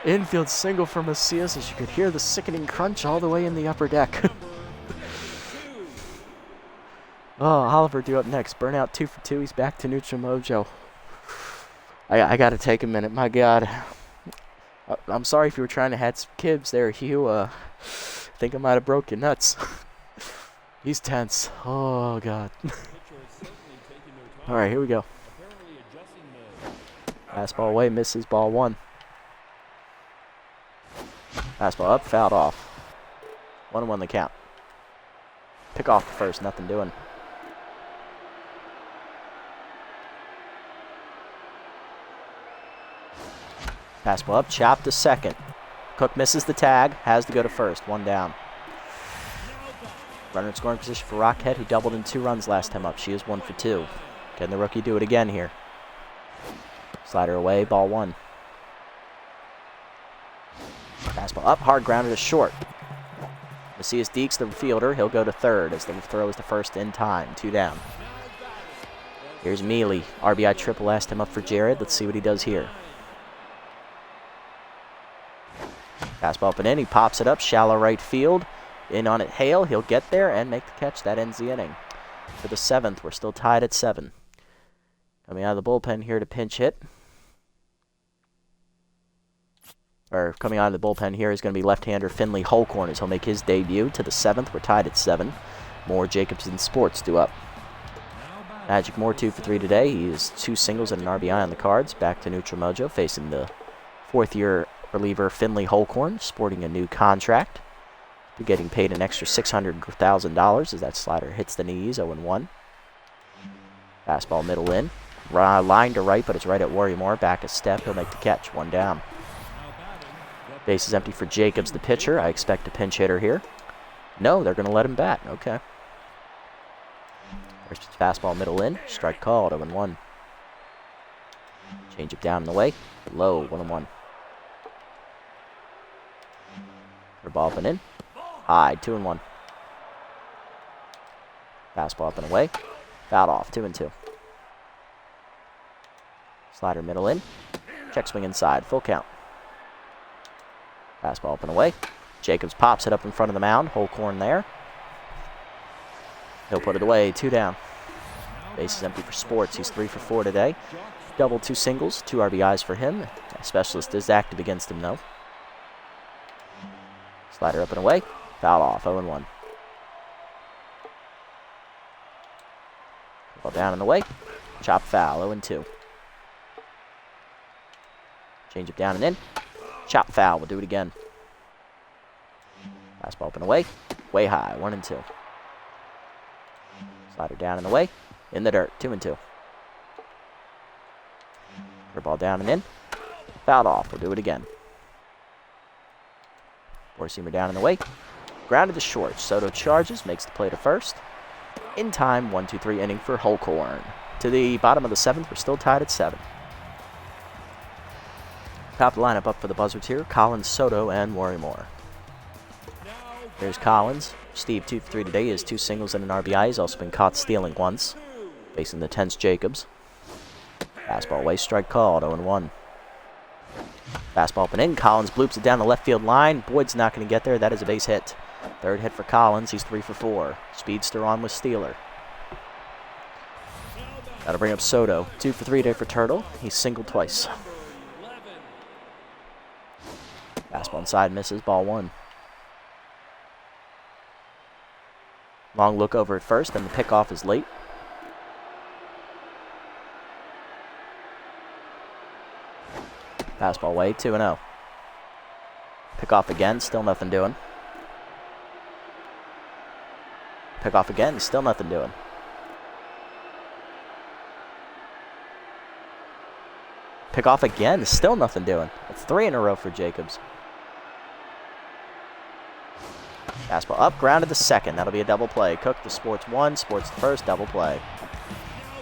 Infield single for Macias as you could hear the sickening crunch all the way in the upper deck. Oh, Oliver due up next. Burnout 2 for 2. He's back to neutral mojo. I got to take a minute. My God. I'm sorry if you were trying to have some kibs there, Hugh. I think I might have broke your nuts. He's tense. Oh, God. All right, here we go. Fastball away, misses, ball 1. Fastball up, fouled off. 1-1 the count. Pick off the first, nothing doing. Fastball up, chopped to second. Cook misses the tag, has to go to first, 1 down. Runner in scoring position for Rockhead, who doubled in 2 runs last time up. She is 1 for 2. Can the rookie do it again here? Slider away, ball 1. Fastball up, hard grounded to short. Macias dekes the fielder, he'll go to third as the throw is to first in time, 2 down. Here's Mealy, RBI triple last time up for Jared. Let's see what he does here. Fastball up and in, he pops it up, shallow right field. In on it, Hale, he'll get there and make the catch. That ends the inning. For the 7th, we're still tied at 7. Coming out of the bullpen here to pinch hit. Or coming out of the bullpen here is going to be left-hander Finley Holcorn as he'll make his debut. To the 7th, we're tied at 7. More Jacobson Sports due up. Magic Moore 2 for 3 today. He has 2 singles and an RBI on the cards. Back to neutral mojo, facing the 4th-year Reliever Finley Holcorn, sporting a new contract. Be getting paid an extra $600,000 as that slider hits the knees, 0-1. Fastball middle in. Line to right, but it's right at Worrymore. Back a step, he'll make the catch, 1 down. Base is empty for Jacobs, the pitcher. I expect a pinch hitter here. No, they're going to let him bat. Okay. There's fastball middle in. Strike called, 0-1. Change it down and away. Low, 1-1. Ball up and in. High, 2-1. Fastball up and away. Fouled off, 2-2. Slider middle in. Check swing inside, full count. Fastball up and away. Jacobs pops it up in front of the mound. Holcorn there. He'll put it away, 2 down. Base is empty for Sports. He's 3 for 4 today. Double, 2 singles, 2 RBIs for him. Specialist is active against him, though. Slider up and away. Foul off, 0-1. Ball down and away. Chop foul, 0-2. Change it down and in. Chop foul, we'll do it again. Fastball up and away. Way high, 1-2. Slider down and away. In the dirt, 2-2. Ball down and in. Fouled off, we'll do it again. Four-seamer down and away. Grounded to short. Soto charges, makes the play to first. In time, 1-2-3 inning for Holcorn. To the bottom of the 7th, we're still tied at 7. Top of the lineup up for the Buzzards here. Collins, Soto, and Worrymore. There's Collins. Steve, 2 for 3 today. He has 2 singles and an RBI. He's also been caught stealing once. Facing the tense Jacobs. Fastball away, strike called, 0-1. Fastball up and in. Collins bloops it down the left field line. Boyd's not going to get there. That is a base hit. 3rd hit for Collins. He's 3 for 4. Speedster on with stealer. That'll bring up Soto. 2 for 3 today for Turtle. He's singled twice. Fastball inside misses. Ball 1. Long look over at first, and the pickoff is late. Fastball away, 2-0. Pick off again, still nothing doing. Pick off again, still nothing doing. Pick off again, still nothing doing. It's 3 in a row for Jacobs. Fastball up, grounded to second. That'll be a double play. Cook to Sports 1, Sports the first, double play.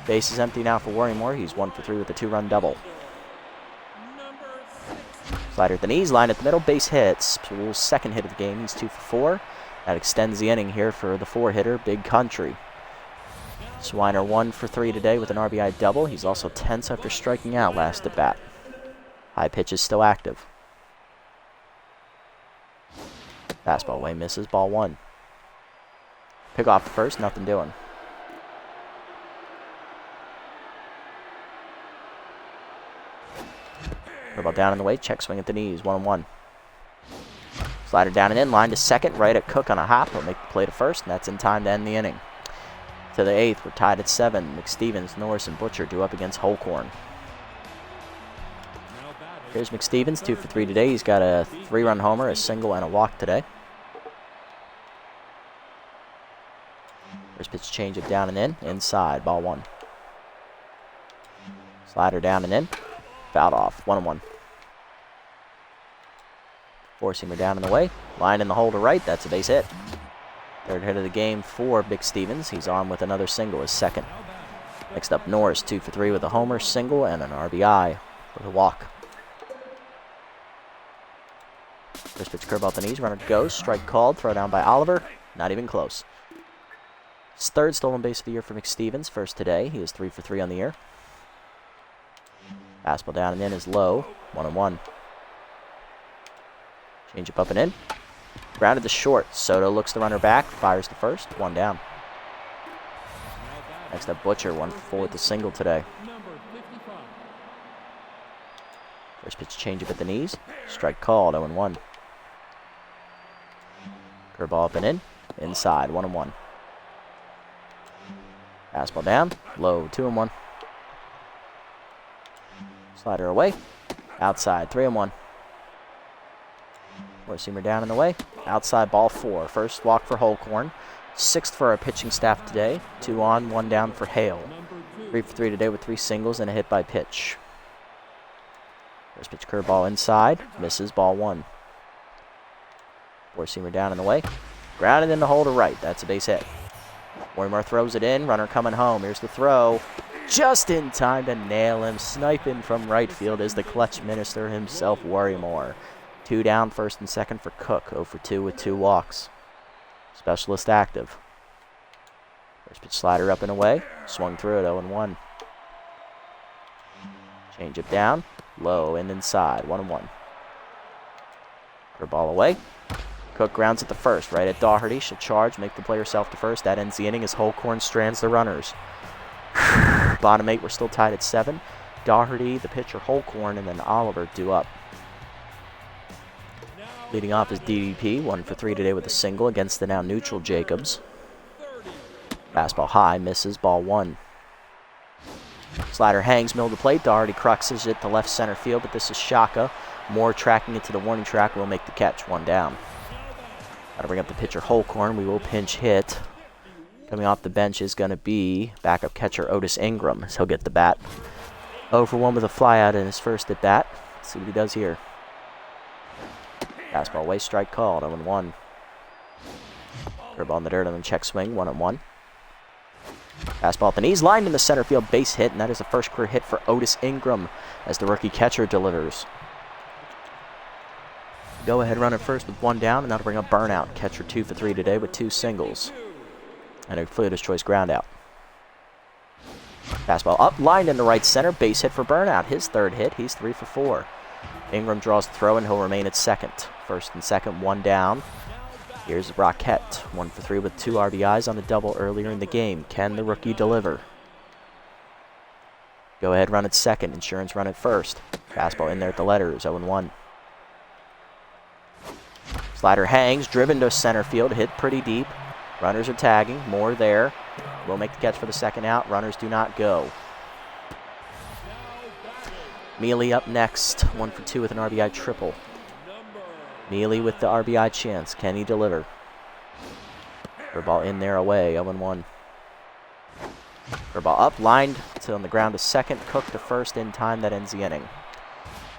Base is empty now for Worrymore. He's 1 for 3 with a 2-run double. Slider at the knees, line at the middle, base hits. Pool's 2nd hit of the game. He's 2 for 4. That extends the inning here for the 4-hitter, Big Country. Swiner 1 for 3 today with an RBI double. He's also tense after striking out last at bat. High pitch is still active. Fastball away, misses, ball 1. Pick off the first, nothing doing. Ball down in the way, check swing at the knees, 1-1. Slider down and in, line to second, right at Cook on a hop. He'll make the play to first, and that's in time to end the inning. To the 8th, we're tied at 7. McStevens, Norris, and Butcher due up against Holcorn. Here's McStevens, 2 for 3 today. He's got a 3-run homer, a single, and a walk today. First pitch change it down and in, inside, ball 1. Slider down and in, fouled off, 1-1. Four-seamer down and away, line in the hole to right, that's a base hit. 3rd hit of the game for Big Stevens. He's on with another single, his 2nd. Next up, Norris, 2 for 3 with a homer, single, and an RBI with a walk. First pitch curve off the knees, runner goes, strike called, throw down by Oliver, not even close. His 3rd stolen base of the year for McStevens, first today. He is 3 for 3 on the year. Fastball down and in is low, 1-1. Change up and in. Grounded to short. Soto looks the runner back, fires to first, 1 down. Next up, Butcher, 1 for 4 with the single today. First pitch change up at the knees. Strike called, 0-1. Curveball up and in. Inside, 1-1. Fastball down, low, 2-1. Slider away, outside, 3-1. Four-seamer down and away. Outside ball 4. First walk for Holcorn. 6th for our pitching staff today. 2 on, 1 down for Hale. 3 for 3 today with 3 singles and a hit by pitch. First pitch curveball inside. Misses, ball 1. Four-seamer down and away. Grounded in the hole to right. That's a base hit. Wormar throws it in. Runner coming home. Here's the throw. Just in time to nail him. Sniping from right field is the clutch minister himself, Wormar. 2 down, first and second for Cook. 0 for 2 with 2 walks. Specialist active. First pitch slider up and away. Swung through it, 0-1. Change it down. Low and inside, 1-1. Curveball away. Cook grounds at the first, right at Dougherty. She'll charge, make the play herself to first. That ends the inning as Holcorn strands the runners. Bottom 8, we're still tied at 7. Dougherty, the pitcher, Holcorn, and then Oliver due up. Leading off is DDP, 1 for 3 today with a single against the now neutral Jacobs. Fastball high, misses, ball 1. Slider hangs, middle of the plate. Dougherty cruxes it to left center field, but this is Shaka. Moore tracking it to the warning track will make the catch, 1 down. Got to bring up the pitcher Holcorn. We will pinch hit. Coming off the bench is going to be backup catcher Otis Ingram, as he'll get the bat. 0 for 1 with a flyout in his first at bat. Let's see what he does here. Fastball away, strike called, 0-1. Curveball in the dirt on the check swing, 1-1. Fastball at the knees, lined in the center field, base hit, and that is the first career hit for Otis Ingram as the rookie catcher delivers. Go ahead run at first with 1 down, and that'll bring up Burnout. Catcher 2 for 3 today with 2 singles. And a fielder's choice ground out. Fastball up, lined in the right center, base hit for Burnout. His 3rd hit, he's 3 for 4. Ingram draws the throw, and he'll remain at second. First and second, 1 down. Here's Rockette, 1 for 3 with 2 RBIs on a double earlier in the game. Can the rookie deliver? Go ahead run at second, Insurance run at first. Fastball in there at the letters, 0-1. Slider hangs, driven to center field, hit pretty deep. Runners are tagging, Moore there. Will make the catch for the second out. Runners do not go. Mealy up next, 1 for 2 with an RBI triple. Mealy with the RBI chance. Can he deliver? Curveball in there away, 0-1. Curveball up, lined to on the ground to second. Cook to first in time. That ends the inning.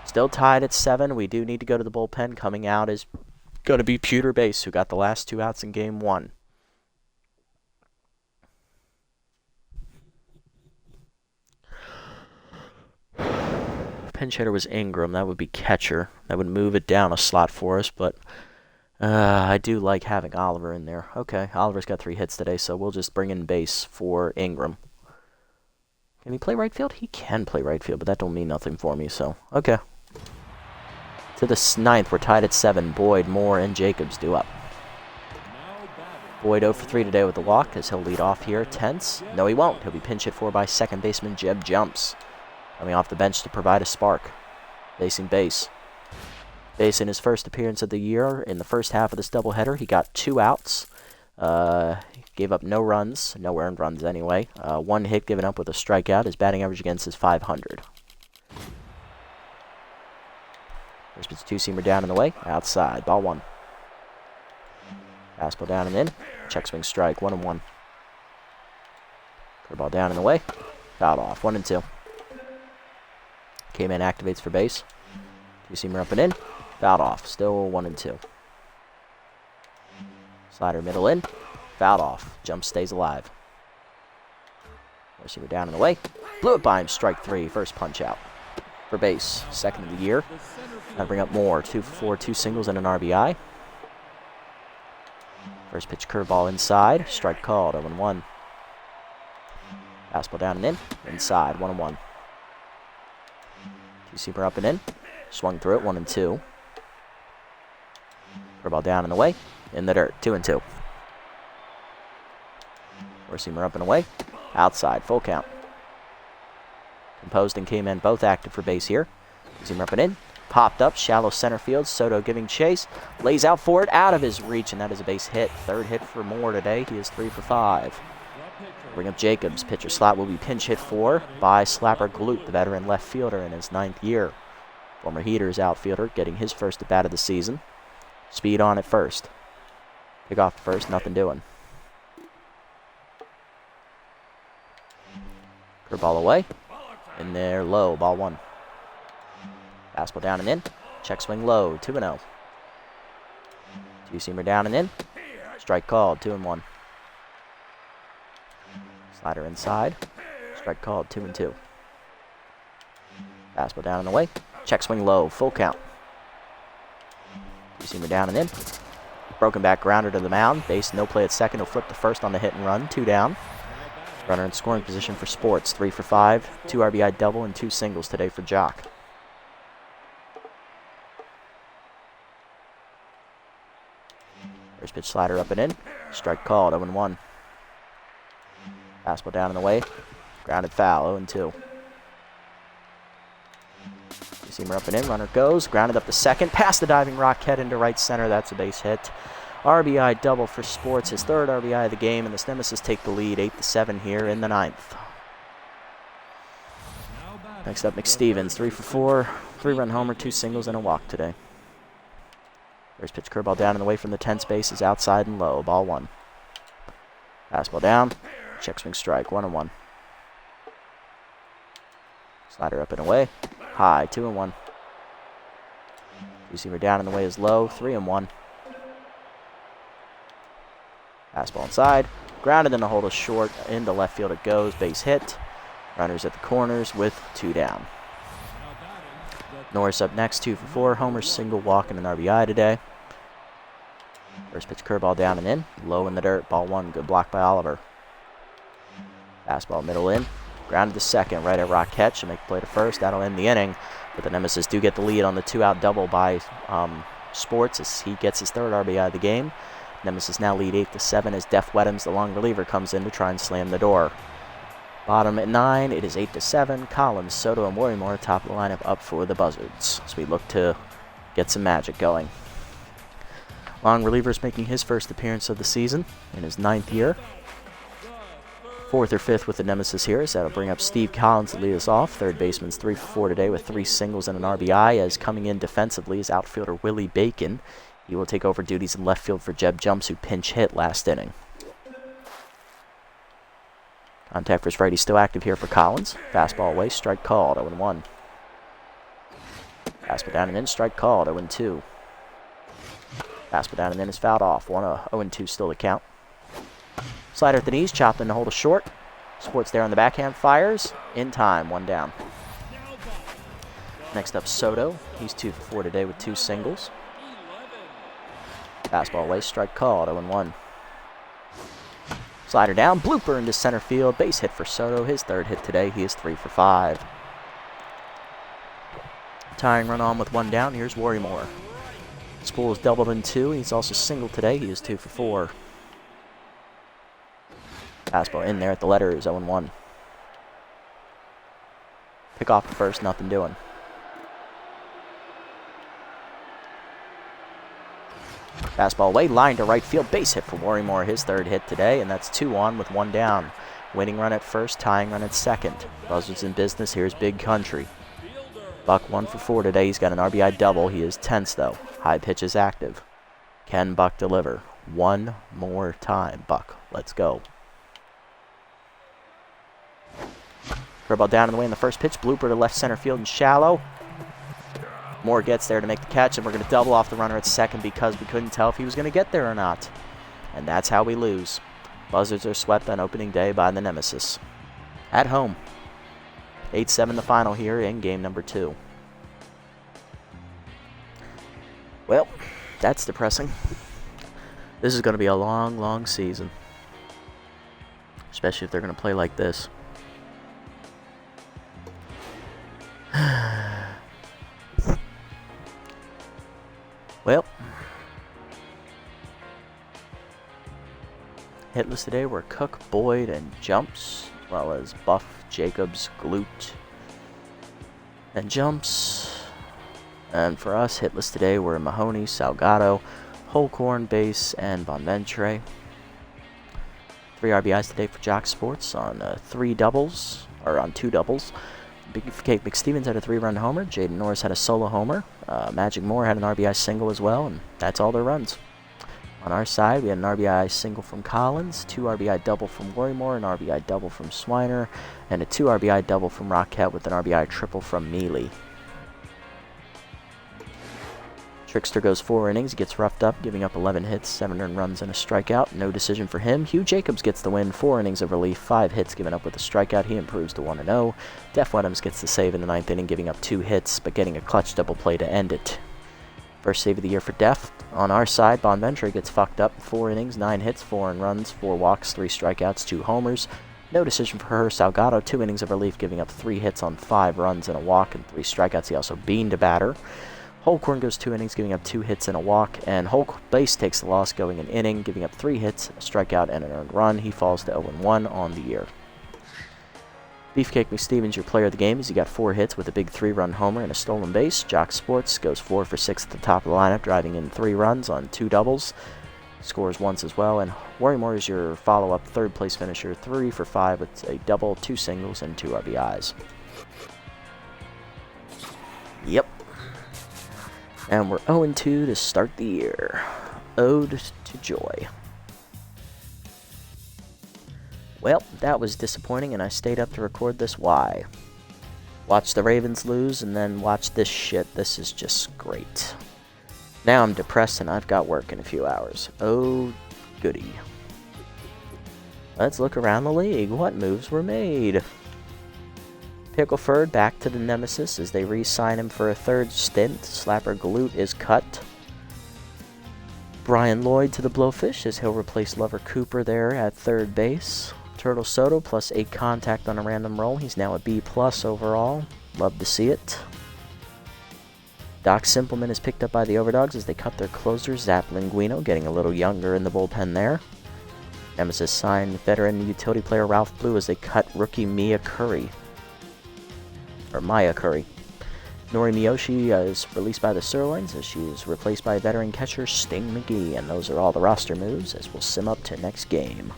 Still tied at 7. We do need to go to the bullpen. Coming out is going to be Pewter Base, who got the last 2 outs in game 1. Pinch hitter was Ingram. That would be catcher. That would move it down a slot for us, but I do like having Oliver in there. Okay, Oliver's got 3 hits today, so we'll just bring in base for Ingram. Can he play right field? He can play right field, but that don't mean nothing for me, so okay. To the 9th, we're tied at 7. Boyd, Moore, and Jacobs due up. Boyd 0 for 3 today with the walk, as he'll lead off here. Tense. No, he won't. He'll be pinch hit for by second baseman Jeb Jumps. Coming off the bench to provide a spark. Facing base. Base in his first appearance of the year. In the first half of this doubleheader, he got 2 outs. Gave up no runs. No earned runs anyway. 1 hit given up with a strikeout. His batting average against is .500. First pitch 2-seamer down and away. Outside. Ball 1. Fastball down and in. Check swing strike. 1-1. Curveball down and away. Fouled off. 1-2. K-Man activates for base. 2-seamer up and in. Fouled off. Still 1-2. Slider middle in. Fouled off. Jump stays alive. 4-seamer down and away. Blew it by him. Strike 3. First punch out. For base. Second of the year. Now bring up Moore. 2 for 4. 2 singles and an RBI. First pitch curveball inside. Strike called. 0-1. Fastball down and in. Inside. 1-1. 2-seamer up and in. Swung through it. 1-2. Curveball down and away. In the dirt. 2-2. 4-seamer up and away. Outside. Full count. Composed and K-Man both active for base here. 2-seamer up and in. Popped up. Shallow center field. Soto giving chase. Lays out for it. Out of his reach. And that is a base hit. 3rd hit for Moore today. He is 3 for 5. Bring up Jacobs. Pitcher slot will be pinch hit for by Slapper Gloop, the veteran left fielder in his 9th year. Former Heaters outfielder getting his first at bat of the season. Speed on at first. Pick off at first, nothing doing. Curveball away. In there, low, ball 1. Fastball down and in. Check swing low, 2-0. Two-seamer down and in. Strike called, 2-1. Slider inside. Strike called, 2-2. Fastball down and away. Check swing low, full count. Two-seamer down and in. Broken back grounder to the mound. Base, no play at second. He'll flip to first on the hit and run. 2 down. Runner in scoring position for Sports. 3 for 5. 2 RBI double and 2 singles today for Jock. First pitch slider up and in. Strike called, 0-1. Fastball down and away. Grounded foul, 0-2. Two-seamer up and in. Runner goes. Grounded up to second. Past the diving Rocket into right center. That's a base hit. RBI double for Sports. His 3rd RBI of the game. And the Nemesis take the lead 8-7 here in the 9th. Next up, McStevens. 3 for 4. 3-run homer, 2 singles, and a walk today. First pitch curveball down and away from the 10th space is outside and low. Ball 1. Fastball down. Check swing strike. 1-1. Slider up and away. High. 2-1. Two-seamer down and away is low. 3-1. Fastball inside. Grounded in the hold is short. Into left field it goes. Base hit. Runners at the corners with 2 down. Norris up next, 2 for 4. Homer, single, walk, and an RBI today. First pitch curveball down and in. Low in the dirt. Ball 1. Good block by Oliver. Fastball middle in. Grounded to second. Right at Rock catch. She'll make the play to first. That'll end the inning. But the Nemesis do get the lead on the 2-out double by Sports as he gets his 3rd RBI of the game. Nemesis now lead 8-7 as Def Weddams, the long reliever, comes in to try and slam the door. Bottom at 9, it is 8-7. Collins, Soto, and Worrymore top of the lineup up for the Buzzards. So we look to get some magic going. Long reliever's making his first appearance of the season in his 9th year. 4th or 5th with the Nemesis here, so that'll bring up Steve Collins to lead us off. 3rd baseman's 3 for 4 today with 3 singles and an RBI, as coming in defensively is outfielder Willie Bacon. He will take over duties in left field for Jeb Jumps, who pinch hit last inning. Contact for his righty still active here for Collins. Fastball away, strike called, 0-1. Fastball down and in, strike called, 0-2. Fastball down and in is fouled off, 0-2 still to count. Slider at the knees, chopped in to hold a short. Sports there on the backhand, fires, in time, 1 down. Next up, Soto. He's 2 for 4 today with 2 singles. Fastball away, strike called, 0-1. Slider down, blooper into center field. Base hit for Soto, his 3rd hit today. He is 3 for 5. Tying run on with 1 down. Here's Worrymore. Spool is doubled in 2. He's also single today. He is 2 for 4. Fastball in there at the letters, 0-1. Pick off at first, nothing doing. Fastball away, line to right field, base hit for Worrymore, his 3rd hit today, and that's 2 on with 1 down. Winning run at first, tying run at second. Buzzards in business, here's Big Country. Buck 1 for 4 today, he's got an RBI double, he is tense though. High pitch is active. Can Buck deliver? 1 more time, Buck, let's go. Curveball down in the way in the first pitch, blooper to left center field and shallow. Moore gets there to make the catch, and we're going to double off the runner at second because we couldn't tell if he was going to get there or not. And that's how we lose. Buzzards are swept on opening day by the Nemesis. At home. 8-7 the final here in game number 2. Well, that's depressing. This is going to be a long, long season. Especially if they're going to play like this. Well, hitless today were Cook, Boyd, and Jumps, as well as Buff, Jacobs, Glute, and Jumps. And for us, hitless today were Mahoney, Salgado, Holcorn, Base, and Bonventre. 3 RBIs today for Jock Sports on 2 doubles. Beefcake McStevens had a 3-run homer. Jaden Norris had a solo homer. Magic Moore had an RBI single as well, and that's all their runs. On our side, we had an RBI single from Collins, 2 RBI double from Worrymore, an RBI double from Swiner, and a 2 RBI double from Rockette with an RBI triple from Mealy. Trickster goes 4 innings, gets roughed up, giving up 11 hits, 7 earned runs, and a strikeout. No decision for him. Hugh Jacobs gets the win, 4 innings of relief, 5 hits given up with a strikeout. He improves to 1-0. Def Weddams gets the save in the 9th inning, giving up 2 hits, but getting a clutch double play to end it. First save of the year for Def. On our side, Bonventre gets fucked up, 4 innings, 9 hits, 4 earned runs, 4 walks, 3 strikeouts, 2 homers. No decision for her. Salgado, 2 innings of relief, giving up 3 hits on 5 runs and a walk and 3 strikeouts. He also beaned a batter. Holcorn goes 2 innings, giving up 2 hits and a walk, and Base takes the loss, going an inning, giving up 3 hits, a strikeout, and an earned run. He falls to 0-1 on the year. Beefcake McStevens, your player of the game, as he got 4 hits with a big 3-run homer and a stolen base. Jock Sports goes 4 for 6 at the top of the lineup, driving in 3 runs on 2 doubles. Scores once as well, and Worrymore is your follow-up third-place finisher, 3 for 5 with a double, 2 singles, and 2 RBIs. Yep. And we're 0-2 to start the year. Ode to joy. Well, that was disappointing, and I stayed up to record this. Why? Watch the Ravens lose, and then watch this shit. This is just great. Now I'm depressed, and I've got work in a few hours. Oh, goody. Let's look around the league. What moves were made? Pickleford back to the Nemesis as they re-sign him for a 3rd stint. Slapper Galoot is cut. Brian Lloyd to the Blowfish as he'll replace Lover Cooper there at 3rd base. Turtle Soto plus 8 contact on a random roll. He's now a B+ overall. Love to see it. Doc Simpleman is picked up by the Overdogs as they cut their closer, Zap Linguino, getting a little younger in the bullpen there. Nemesis signed veteran utility player Ralph Blue as they cut rookie Maya Curry. Nori Miyoshi is released by the Sirloins as she is replaced by veteran catcher Sting McGee. And those are all the roster moves as we'll sim up to next game.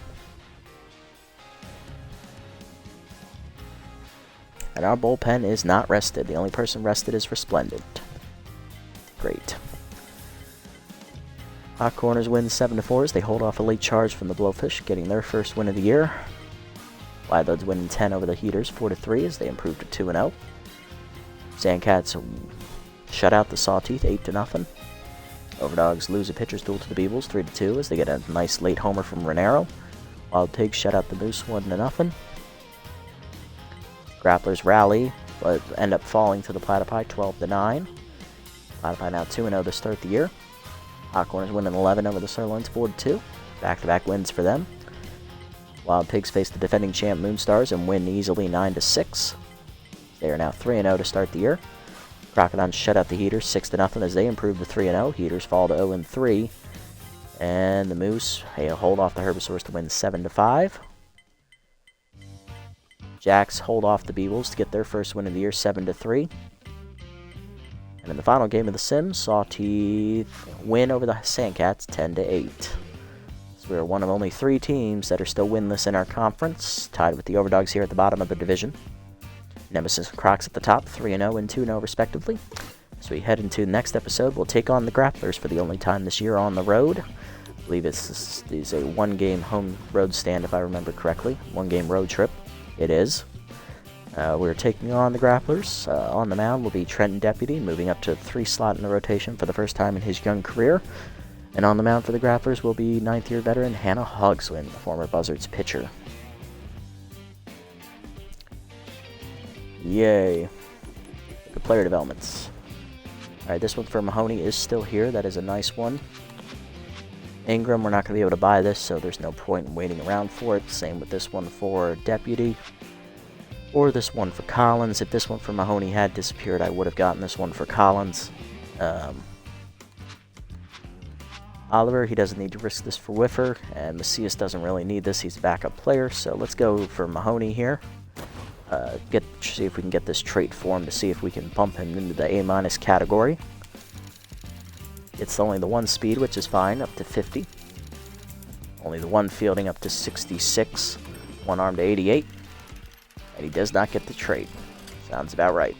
And our bullpen is not rested. The only person rested is Resplendent. Great. Hot Corners win 7-4 as they hold off a late charge from the Blowfish, getting their first win of the year. Wideloads winning 10 over the Heaters, 4-3 as they improve to 2-0. Sandcats shut out the Sawteeth, 8-0. Overdogs lose a pitcher's duel to the Beebles, 3-2 as they get a nice late homer from Renero. Wild Pigs shut out the Moose, 1-0. Grapplers rally, but end up falling to the Platypi, 12-9. Platypi now 2-0 to start the year. Hot Corners winning 11 over the Sirloins, 4-2. Back-to-back wins for them. Wild Pigs face the defending champ Moonstars and win easily 9-6. They are now 3-0 to start the year. Crocodons shut out the Heaters 6-0 as they improve to 3-0. Heaters fall to 0-3. And the Moose hold off the Herbisaurs to win 7-5. Jacks hold off the Beebles to get their first win of the year, 7-3. And in the final game of the Sim, Sawteeth win over the Sandcats, 10-8. So we are one of only 3 teams that are still winless in our conference, tied with the Overdogs here at the bottom of the division. Nemesis and Crocs at the top, 3-0 and 2-0 respectively. As we head into the next episode, we'll take on the Grapplers for the only time this year on the road. I believe this is a 1-game home road stand, if I remember correctly. 1-game road trip. It is. We're taking on the Grapplers. On the mound will be Trenton Deputy, moving up to 3 slot in the rotation for the first time in his young career. And on the mound for the Grapplers will be 9th-year veteran Hannah Hogswin, the former Buzzards pitcher. Yay. Good player developments. Alright, this one for Mahoney is still here. That is a nice one. Ingram, we're not going to be able to buy this, so there's no point in waiting around for it. Same with this one for Deputy. Or this one for Collins. If this one for Mahoney had disappeared, I would have gotten this one for Collins. Oliver, he doesn't need to risk this for Whiffer. And Macias doesn't really need this. He's a backup player. So let's go for Mahoney here. See if we can get this trait for him to see if we can bump him into the A- category. It's only the 1 speed, which is fine, up to 50. Only the 1 fielding up to 66. 1 arm to 88. And he does not get the trait. Sounds about right.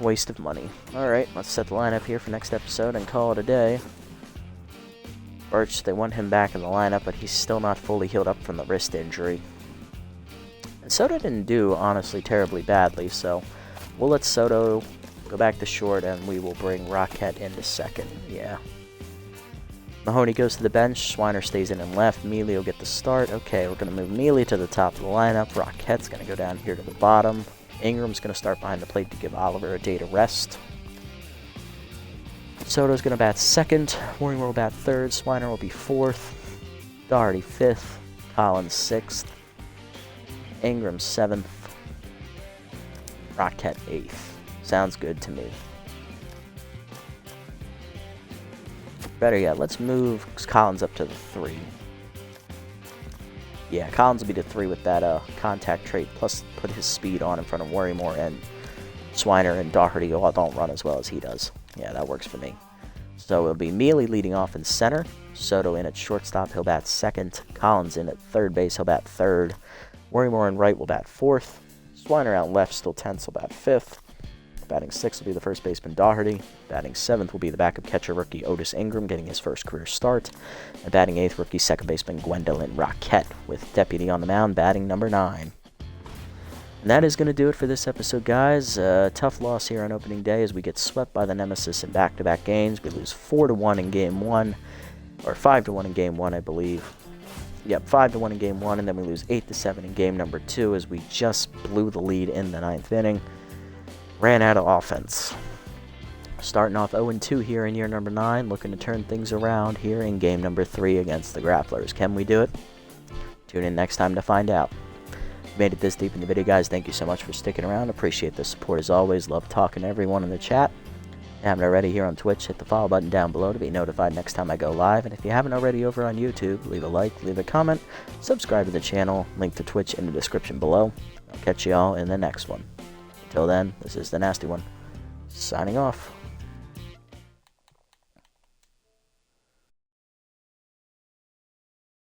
Waste of money. Alright, let's set the lineup here for next episode and call it a day. Birch, they want him back in the lineup, but he's still not fully healed up from the wrist injury. And Soto didn't do, honestly, terribly badly, so we'll let Soto go back to short, and we will bring Rocket into second. Yeah. Mahoney goes to the bench, Swiner stays in and left, Mealy will get the start. Okay, we're going to move Mealy to the top of the lineup, Rocket's going to go down here to the bottom. Ingram's going to start behind the plate to give Oliver a day to rest. Soto's going to bat second, Warrior will bat third, Swiner will be fourth, Doherty fifth, Collins sixth, Ingram seventh, Rocket eighth. Sounds good to me. Better yet, let's move Collins up to the 3. Yeah, Collins will be the 3 with that contact trait, plus put his speed on in front of Worrymore, and Swiner and Doherty all don't run as well as he does. Yeah, that works for me. So it'll be Mealy leading off in center, Soto in at shortstop, he'll bat second, Collins in at third base, he'll bat third, Worrymore in right will bat fourth, Swiner out left, still tense, will bat fifth. Batting 6th will be the first baseman Doherty. Batting 7th will be the backup catcher rookie Otis Ingram getting his first career start. And batting 8th, rookie second baseman Gwendolyn Roquette with deputy on the mound batting number 9. And that is going to do it for this episode, guys. Tough loss here on opening day as we get swept by the Nemesis in back-to-back games. We lose 4-1 in Game 1, or 5-1 in Game 1, I believe. Yep, 5-1 in Game 1, and then we lose 8-7 in Game number 2 as we just blew the lead in the 9th inning. Ran out of offense. Starting off 0-2 here in year number 9, looking to turn things around here in game number 3 against the Grapplers. Can we do it? Tune in next time to find out. If you made it this deep in the video, guys, thank you so much for sticking around. Appreciate the support as always. Love talking to everyone in the chat. If you haven't already here on Twitch, hit the follow button down below to be notified next time I go live. And if you haven't already over on YouTube, leave a like, leave a comment, subscribe to the channel, link to Twitch in the description below. I'll catch you all in the next one. Until then, this is the Nasty One, signing off.